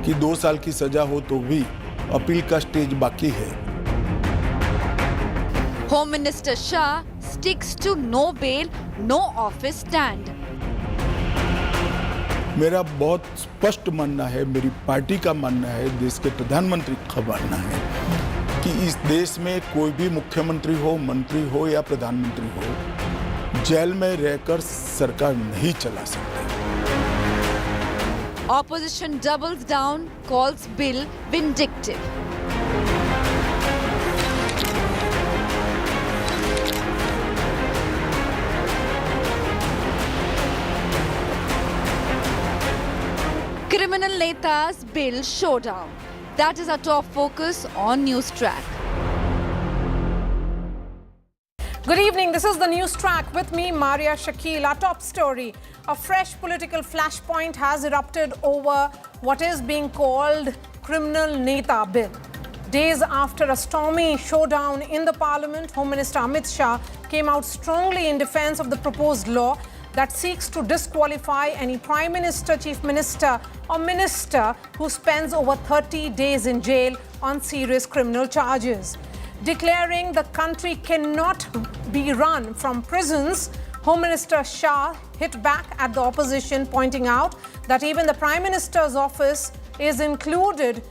कि 2 साल की सजा हो तो भी अपील का स्टेज बाकी है. Home Minister Shah sticks to no bail, no office stand. मेरा बहुत स्पष्ट मानना है, मेरी पार्टी का मानना है, देश के प्रधानमंत्री का मानना है कि इस देश में कोई भी मुख्यमंत्री हो, मंत्री हो या प्रधानमंत्री हो, जेल में रहकर सरकार नहीं चला सकती. Opposition doubles down, calls bill vindictive. Criminal Netas bill showdown. That is our top focus on News Track. Good evening. This is the News Track with me, Maria Shakil. Our top story. A fresh political flashpoint has erupted over what is being called Criminal Neta Bill. Days after a stormy showdown in the Parliament, Home Minister Amit Shah came out strongly in defense of the proposed law that seeks to disqualify any Prime Minister, Chief Minister or Minister who spends over 30 days in jail on serious criminal charges. Declaring the country cannot be run from prisons, Home Minister Shah hit back at the opposition, pointing out that even the Prime Minister's office is included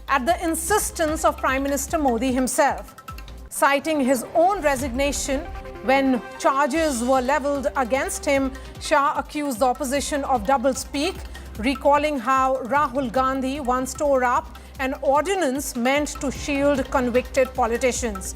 at the insistence of Prime Minister Modi himself. Citing his own resignation when charges were levelled against him, Shah accused the opposition of doublespeak, recalling how Rahul Gandhi once tore up an ordinance meant to shield convicted politicians.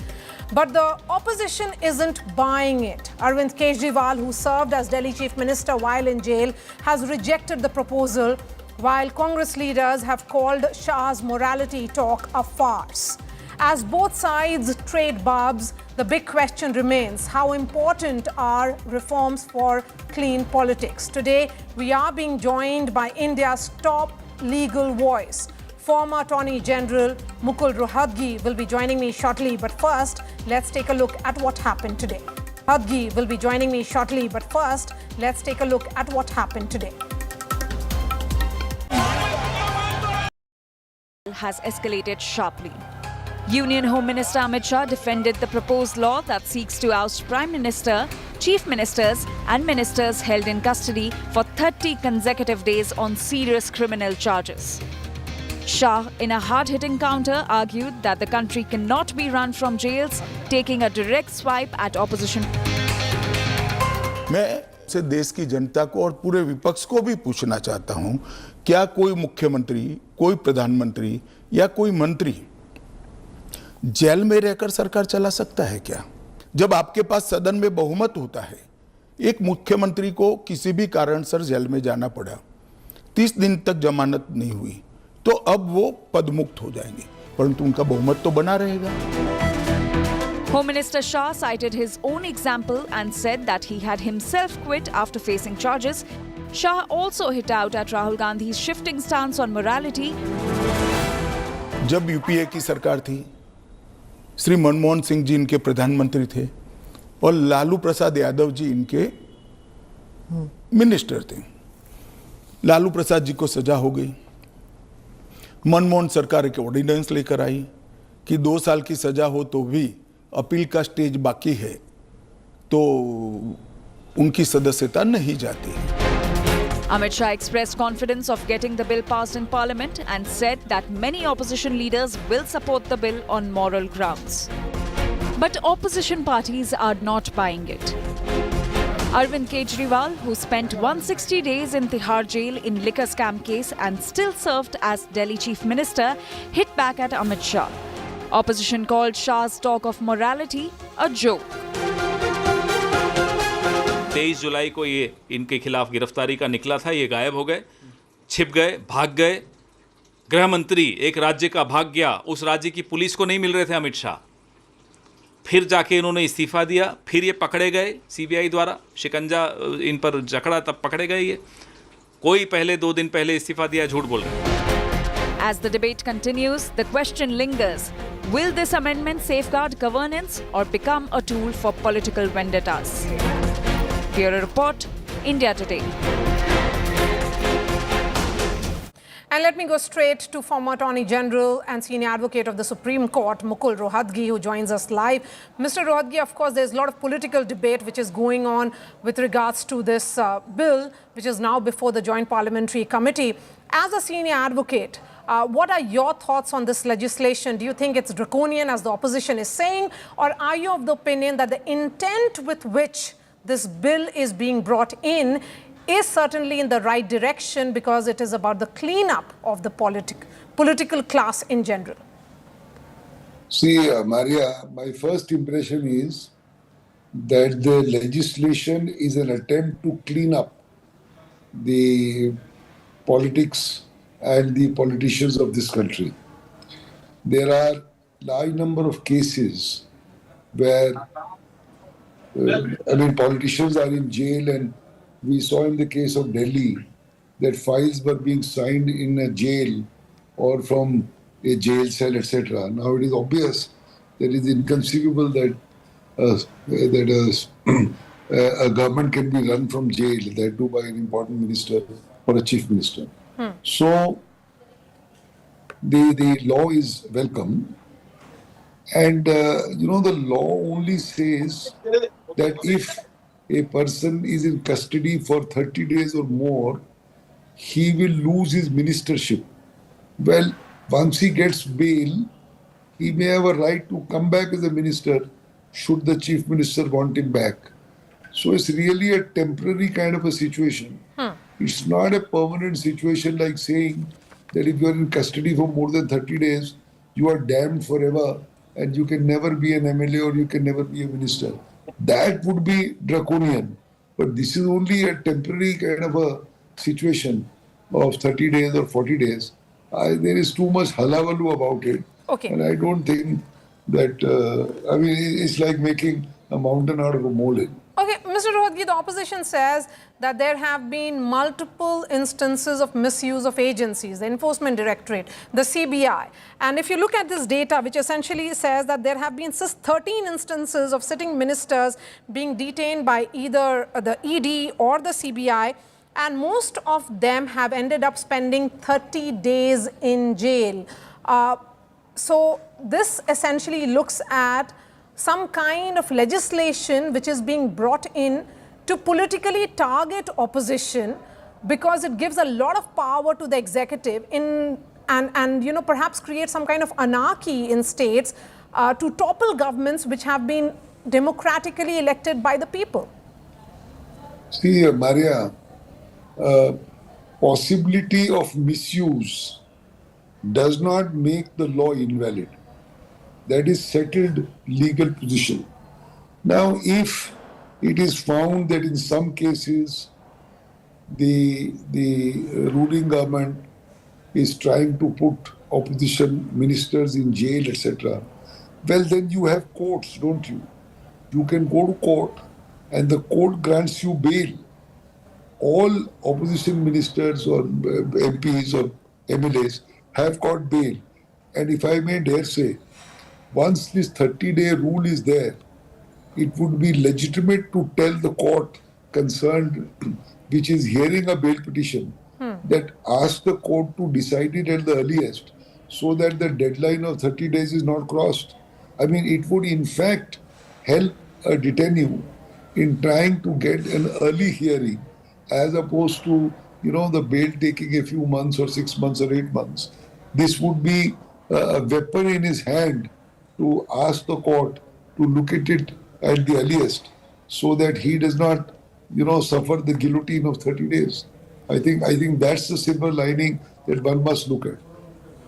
But the opposition isn't buying it. Arvind Kejriwal, who served as Delhi Chief Minister while in jail, has rejected the proposal, while Congress leaders have called Shah's morality talk a farce. As both sides trade barbs, the big question remains: how important are reforms for clean politics? Today, we are being joined by India's top legal voice. Former Attorney General Mukul Rohatgi will be joining me shortly, but first, let's take a look at what happened today. Rohatgi will be joining me shortly, but first, let's take a look at what happened today. Has escalated sharply. Union Home Minister Amit Shah defended the proposed law that seeks to oust Prime Minister, Chief Ministers and Ministers held in custody for 30 consecutive days on serious criminal charges. Shah, in a hard-hitting counter, argued that the country cannot be run from jails, taking a direct swipe at opposition. मैं से देश की जनता को और पूरे विपक्ष को भी पूछना चाहता हूं, क्या कोई मुख्यमंत्री, कोई प्रधानमंत्री या कोई मंत्री जेल में रहकर सरकार चला सकता है क्या? जब आपके पास सदन में बहुमत होता है, एक मुख्यमंत्री को किसी भी कारणसर जेल में जाना पड़ा, 30 दिन तक जमानत नहीं हुई, तो अब वो पदमुक्त हो जाएंगे, परंतु उनका बहुमत तो बना रहेगा. Home Minister Shah cited his own example and said that he had himself quit after facing charges. Shah also hit out at Rahul Gandhi's shifting stance on morality. जब यूपीए की सरकार थी, श्री मनमोहन सिंह जी इनके प्रधानमंत्री थे और लालू प्रसाद यादव जी इनके मिनिस्टर थे. लालू प्रसाद जी को सजा हो गई. मनमोहन सरकार एक ऑर्डिनेंस लेकर आई कि 2 साल की सजा हो तो भी अपील का स्टेज बाकी है, तो उनकी सदस्यता नहीं जाती. Amit Shah expressed confidence of getting the bill passed in Parliament and said that many opposition leaders will support the bill on moral grounds. But opposition parties are not buying it. Arvind Kejriwal, who spent 160 days in Tihar jail in liquor scam case and still served as Delhi Chief Minister, hit back at Amit Shah. Opposition called Shah's talk of morality a joke. 23 जुलाई को ये इनके खिलाफ गिरफ्तारी का निकला था, ये गायब हो गए, छिप गए, भाग गए। गृह मंत्री एक राज्य का भाग गया, उस राज्य की पुलिस को नहीं मिल रहे थे अमित शाह। फिर जाके इन्होंने इस्तीफा दिया, फिर ये पकड़े गए सीबीआई द्वारा, शिकंजा इन पर जकड़ा, तब पकड़े गए ये। कोई पहले 2 दिन पहले इस्तीफा दिया, झूठ बोल रहे। As the debate continues, the question lingers: will this amendment safeguard governance or become a tool for political vendettas? Bureau Report, India Today. And let me go straight to former Attorney General and Senior Advocate of the Supreme Court, Mukul Rohatgi, who joins us live. Mr. Rohatgi, of course, there's a lot of political debate which is going on with regards to this bill, which is now before the Joint Parliamentary Committee. As a senior advocate, what are your thoughts on this legislation? Do you think it's draconian, as the opposition is saying, or are you of the opinion that the intent with which this bill is being brought in is certainly in the right direction because it is about the cleanup of the political class in general? See, Maria, my first impression is that the legislation is an attempt to clean up the politics and the politicians of this country. There are large number of cases where politicians are in jail, and we saw in the case of Delhi that files were being signed in a jail or from a jail cell, etc. Now it is obvious that it is inconceivable that a government can be run from jail, that too by an important minister or a chief minister. So the law is welcome, and the law only says that if a person is in custody for 30 days or more, he will lose his ministership. Well, once he gets bail, he may have a right to come back as a minister should the chief minister want him back. So it's really a temporary kind of a situation. It's not a permanent situation like saying that if you are in custody for more than 30 days, you are damned forever and you can never be an MLA or you can never be a minister. That would be draconian. But this is only a temporary kind of a situation of 30 days or 40 days. There is too much halavaloo about it. Okay. And I don't think that, it's like making a mountain out of a molehill. Okay, Mr. Rohatgi, the opposition says that there have been multiple instances of misuse of agencies, the Enforcement Directorate, the CBI. And if you look at this data, which essentially says that there have been 13 instances of sitting ministers being detained by either the ED or the CBI, and most of them have ended up spending 30 days in jail. So this essentially looks at some kind of legislation which is being brought in to politically target opposition because it gives a lot of power to the executive and perhaps create some kind of anarchy in states to topple governments which have been democratically elected by the people. See, Maria, possibility of misuse does not make the law invalid. That is settled legal position. Now, if it is found that in some cases the ruling government is trying to put opposition ministers in jail, etc., well, then you have courts, don't you? You can go to court and the court grants you bail. All opposition ministers or MPs or MLAs have got bail. And if I may dare say, once this 30-day rule is there, it would be legitimate to tell the court concerned, which is hearing a bail petition, that ask the court to decide it at the earliest so that the deadline of 30 days is not crossed. I mean, it would in fact help a detainee in trying to get an early hearing as opposed to, the bail taking a few months or 6 months or 8 months. This would be a weapon in his hand to ask the court to look at it at the earliest so that he does not, suffer the guillotine of 30 days. I think that's the silver lining that one must look at.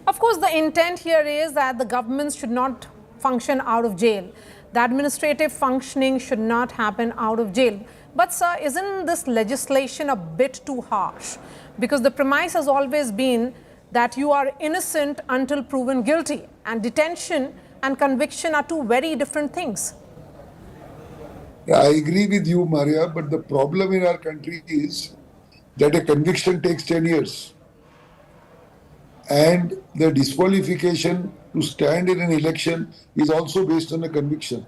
Of course, the intent here is that the governments should not function out of jail. The administrative functioning should not happen out of jail. But, sir, isn't this legislation a bit too harsh? Because the premise has always been that you are innocent until proven guilty, and detention and conviction are two very different things. Yeah, I agree with you, Maria, but the problem in our country is that a conviction takes 10 years. And the disqualification to stand in an election is also based on a conviction.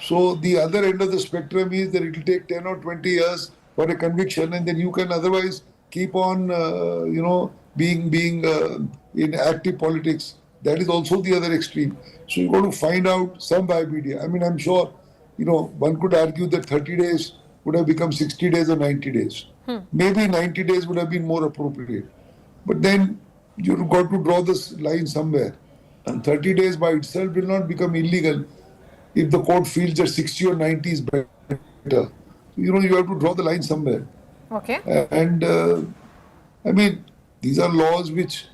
So the other end of the spectrum is that it will take 10 or 20 years for a conviction, and then you can otherwise keep on, being in active politics. That is also the other extreme. So you've got to find out some viability. I mean, I'm sure, one could argue that 30 days would have become 60 days or 90 days. Maybe 90 days would have been more appropriate. But then you've got to draw this line somewhere. And 30 days by itself will not become illegal if the court feels that 60 or 90 is better. You have to draw the line somewhere. Okay. And I mean, these are laws which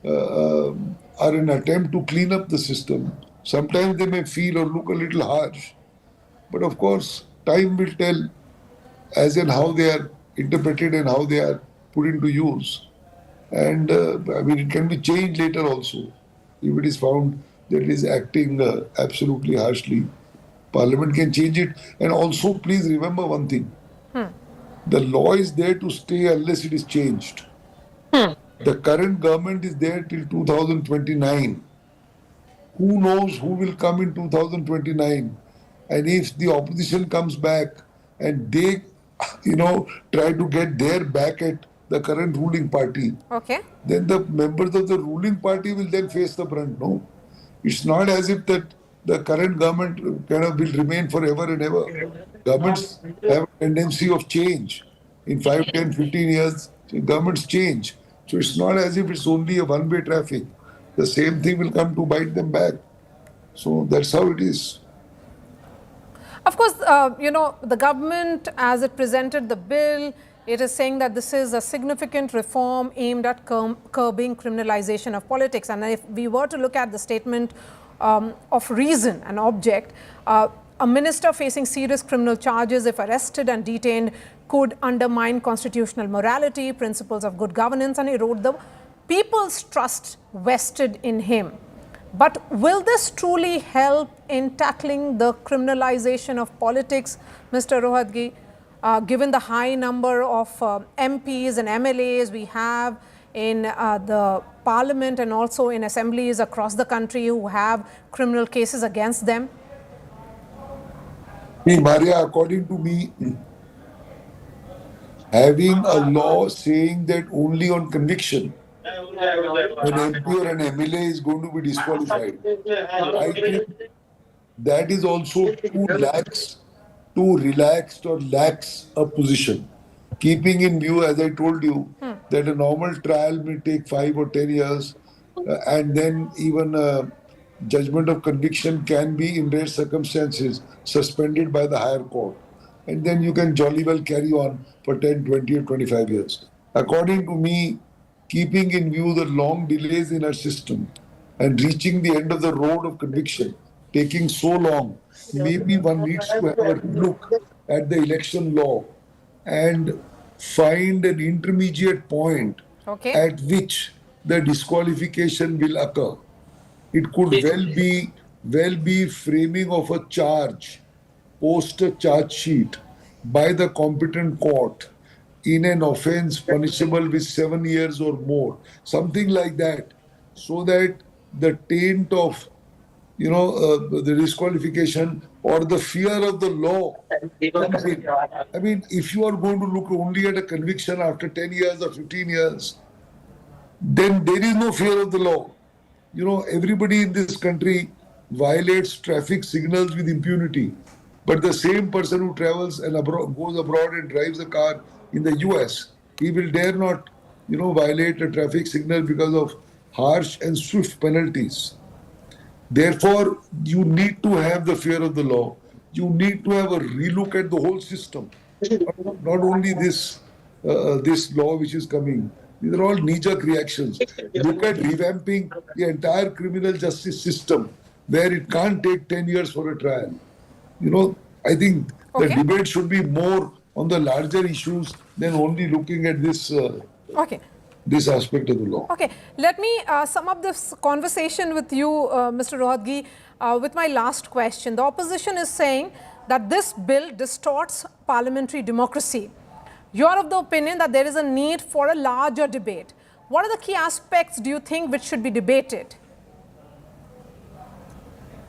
are an attempt to clean up the system. Sometimes they may feel or look a little harsh. But of course, time will tell as in how they are interpreted and how they are put into use. And I mean, it can be changed later also. If it is found that it is acting absolutely harshly, Parliament can change it. And also, please remember one thing. The law is there to stay unless it is changed. The current government is there till 2029. Who knows who will come in 2029? And if the opposition comes back and they, try to get their back at the current ruling party, Okay. then the members of the ruling party will then face the brunt. No, it's not as if that the current government kind of will remain forever and ever. Governments have a tendency of change. In 5, 10, 15 years, governments change. So it's not as if it's only a one-way traffic. The same thing will come to bite them back. So that's how it is. Of course, the government, as it presented the bill, it is saying that this is a significant reform aimed at curbing criminalization of politics. And if we were to look at the statement of reason and object, a minister facing serious criminal charges, if arrested and detained, could undermine constitutional morality, principles of good governance, and erode the people's trust vested in him. But will this truly help in tackling the criminalization of politics, Mr. Rohatgi, given the high number of MPs and MLAs we have in the parliament and also in assemblies across the country who have criminal cases against them? Maria, according to me, having a law saying that only on conviction an MP or an MLA is going to be disqualified, I think that is also too relaxed or lax a position. Keeping in view, as I told you, that a normal trial may take 5 or 10 years, and then even judgment of conviction can be, in rare circumstances, suspended by the higher court. And then you can jolly well carry on for 10, 20 or 25 years. According to me, keeping in view the long delays in our system and reaching the end of the road of conviction, taking so long, maybe one needs to have a look at the election law and find an intermediate point at which the disqualification will occur. It could well be framing of a charge, post a charge sheet by the competent court in an offence punishable with 7 years or more, something like that, so that the taint of the disqualification or the fear of the law comes in. I mean, if you are going to look only at a conviction after 10 years or 15 years, then there is no fear of the law. Everybody in this country violates traffic signals with impunity. But the same person who travels and goes abroad and drives a car in the US, he will dare not, violate a traffic signal because of harsh and swift penalties. Therefore, you need to have the fear of the law. You need to have a relook at the whole system. Not only this law which is coming. These are all knee-jerk reactions. Look at revamping the entire criminal justice system, where it can't take 10 years for a trial. I think the debate should be more on the larger issues than only looking at this this aspect of the law. Okay, let me sum up this conversation with you, Mr. Rohatgi, with my last question. The opposition is saying that this bill distorts parliamentary democracy. You are of the opinion that there is a need for a larger debate. What are the key aspects, do you think, which should be debated?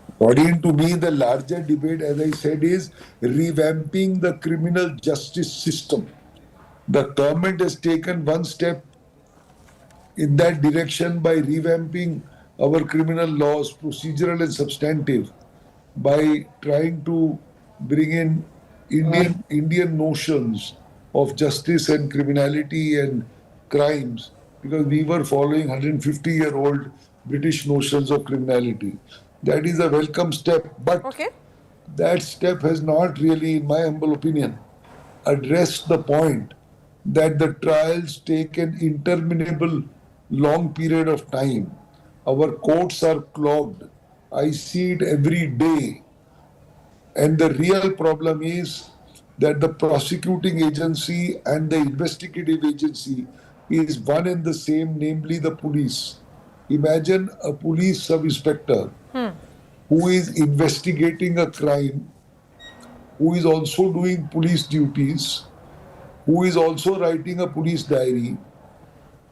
According to me, the larger debate, as I said, is revamping the criminal justice system. The government has taken one step in that direction by revamping our criminal laws, procedural and substantive, by trying to bring in Indian notions of justice and criminality and crimes, because we were following 150-year-old British notions of criminality. That is a welcome step, but that step has not really, in my humble opinion, addressed the point that the trials take an interminable long period of time. Our courts are clogged. I see it every day. And the real problem is that the prosecuting agency and the investigative agency is one and the same, namely the police. Imagine a police sub-inspector who is investigating a crime, who is also doing police duties, who is also writing a police diary,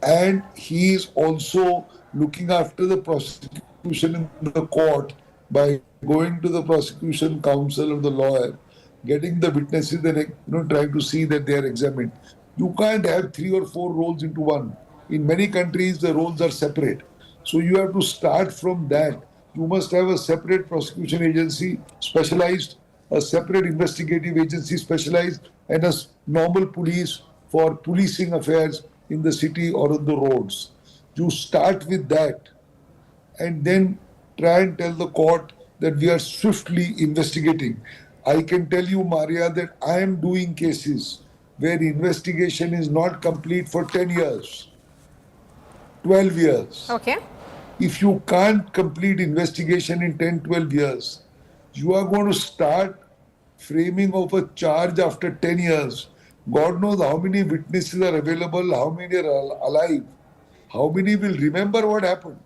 and he is also looking after the prosecution in the court by going to the prosecution counsel or the lawyer, getting the witnesses and trying to see that they are examined. You can't have 3 or 4 roles into one. In many countries, the roles are separate. So you have to start from that. You must have a separate prosecution agency, specialized, a separate investigative agency, specialized, and a normal police for policing affairs in the city or on the roads. You start with that and then try and tell the court that we are swiftly investigating. I can tell you, Maria, that I am doing cases where investigation is not complete for 10 years, 12 years. Okay. If you can't complete investigation in 10, 12 years, you are going to start framing of a charge after 10 years. God knows how many witnesses are available, how many are alive, how many will remember what happened.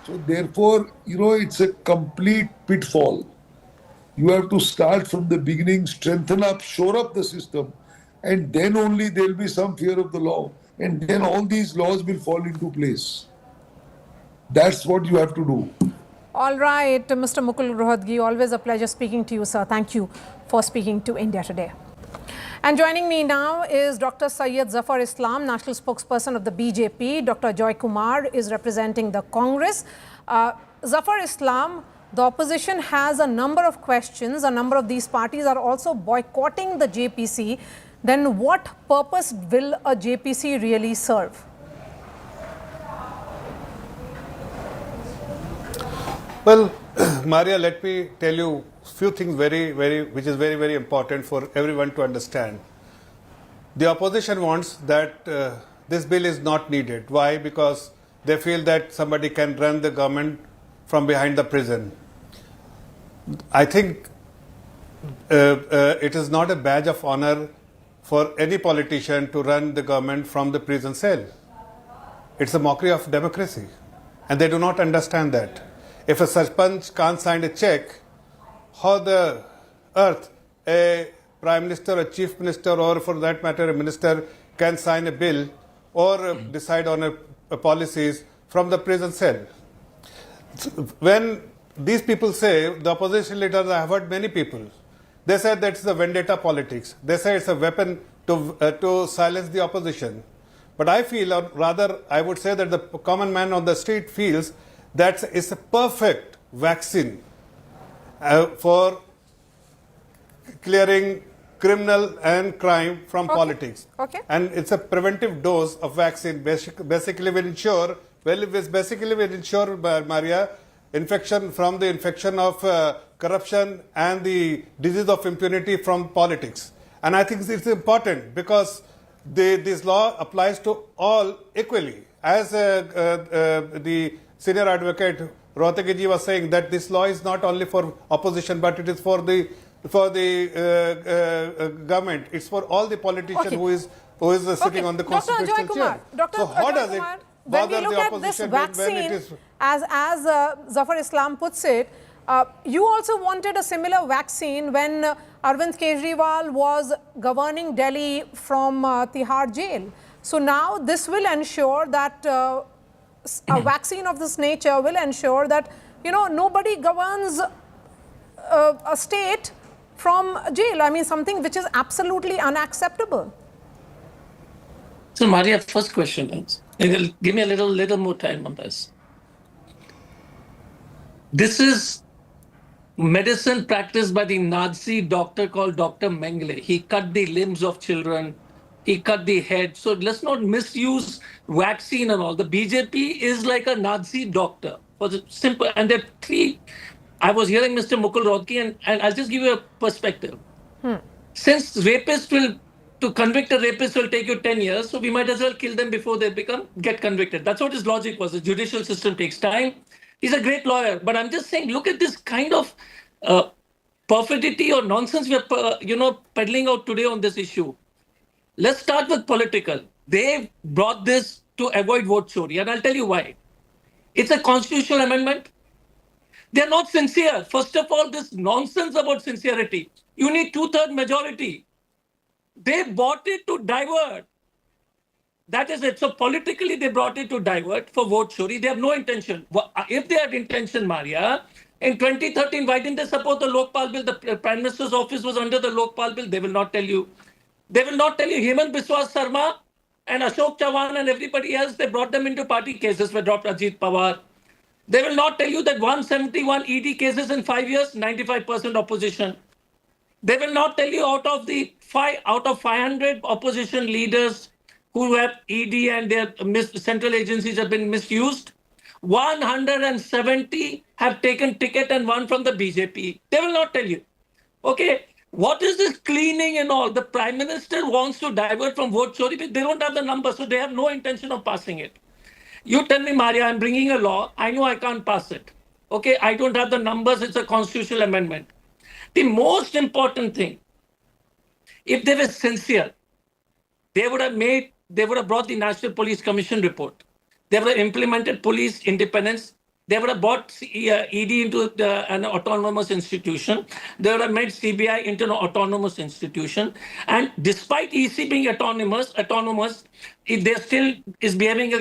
So therefore, it's a complete pitfall. You have to start from the beginning, strengthen up, shore up the system, and then only there will be some fear of the law. And then all these laws will fall into place. That's what you have to do. All right, Mr. Mukul Rohatgi, always a pleasure speaking to you, sir. Thank you for speaking to India Today. And joining me now is Dr. Syed Zafar Islam, National Spokesperson of the BJP. Dr. Joy Kumar is representing the Congress. Zafar Islam, the opposition has a number of questions. A number of these parties are also boycotting the JPC. Then what purpose will a JPC really serve? Well, Maria, let me tell you a few things which is very, very important for everyone to understand. The opposition wants that this bill is not needed. Why? Because they feel that somebody can run the government from behind the prison. I think it is not a badge of honor for any politician to run the government from the prison cell. It's a mockery of democracy, and they do not understand that. If a sarpanch can't sign a check, how the earth a prime minister, a chief minister, or for that matter a minister can sign a bill or decide on a policies from the prison cell? When these people say, the opposition leaders, I have heard many people, they said that it's a vendetta politics. They say it's a weapon to silence the opposition. But I feel, or rather I would say that the common man on the street feels that it's a perfect vaccine for clearing criminal and crime from politics. And it's a preventive dose of vaccine. Basically will ensure, Maria, infection of corruption and the disease of impunity from politics. And I think it's important because this law applies to all equally. As the senior advocate Rohtagi ji was saying, that this law is not only for opposition, but it is for the government. It's for all the politician who is sitting on the constitutional chair. So how does it bother the opposition when it is? As Zafar Islam puts it, you also wanted a similar vaccine when Arvind Kejriwal was governing Delhi from Tihar jail. So now this will ensure that a vaccine of this nature will ensure that, nobody governs a state from jail. I mean, something which is absolutely unacceptable. So, Maria, first question is, give me a little more time on this. This is medicine practiced by the Nazi doctor called Dr. Mengele. He cut the limbs of children. He cut the head. So let's not misuse vaccine and all. The BJP is like a Nazi doctor. For the simple, and there are three. I was hearing Mr. Mukul Rohgi, and I'll just give you a perspective. Since to convict a rapist will take you 10 years, so we might as well kill them before they get convicted. That's what his logic was. The judicial system takes time. He's a great lawyer, but I'm just saying, look at this kind of perfidy or nonsense we're peddling out today on this issue. Let's start with political. They brought this to avoid vote chori, and I'll tell you why. It's a constitutional amendment. They're not sincere. First of all, this nonsense about sincerity. You need 2/3 majority. They bought it to divert. That is it. So politically, they brought it to divert for vote chori. They have no intention. If they had intention, Maria, in 2013, why didn't they support the Lokpal bill? The Prime Minister's office was under the Lokpal bill. They will not tell you. They will not tell you. Hemant Biswas Sarma and Ashok Chavan and everybody else, they brought them into party cases where dropped Ajit Pawar. They will not tell you that 171 ED cases in 5 years, 95% opposition. They will not tell you out of 500 opposition leaders who have ED and their central agencies have been misused, 170 have taken ticket and won from the BJP. They will not tell you. Okay, what is this cleaning and all? The Prime Minister wants to divert from vote chori, but they don't have the numbers, so they have no intention of passing it. You tell me, Maria, I'm bringing a law. I know I can't pass it. Okay, I don't have the numbers. It's a constitutional amendment. The most important thing, if they were sincere, they would have brought the National Police Commission report. They would have implemented police independence. They would have brought ED into an autonomous institution. They would have made CBI into an autonomous institution. And despite EC being autonomous, they still is behaving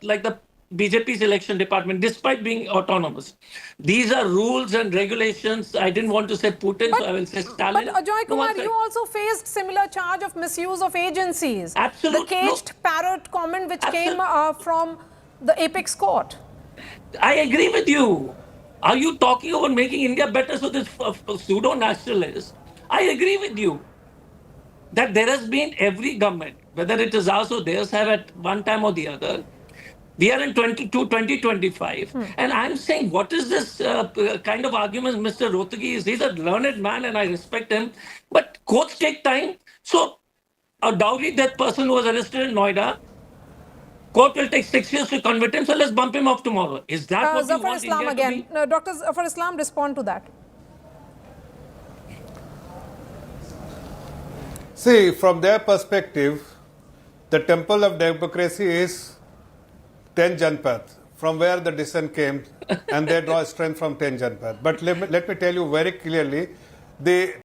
like the BJP's election department, despite being autonomous. These are rules and regulations. I didn't want to say Putin, so I will say Stalin. But Ajoy Kumar, you also faced similar charge of misuse of agencies. Absolutely. The caged parrot comment which came from the apex court. I agree with you. Are you talking about making India better so this pseudo-nationalist? I agree with you that there has been every government, whether it is ours or theirs, have at one time or the other. We are in 2025. And I'm saying, what is this kind of argument Mr. Rohtagi is? He's a learned man and I respect him. But courts take time. So a dowry death person who was arrested in Noida, court will take 6 years to convict him, so let's bump him off tomorrow. Is that what you want Islam India again. to be? Dr. Zafar Islam, respond to that. See, from their perspective, the temple of democracy is 10 Janpath, from where the dissent came, and they draw strength from 10 Janpath. But let me tell you very clearly, the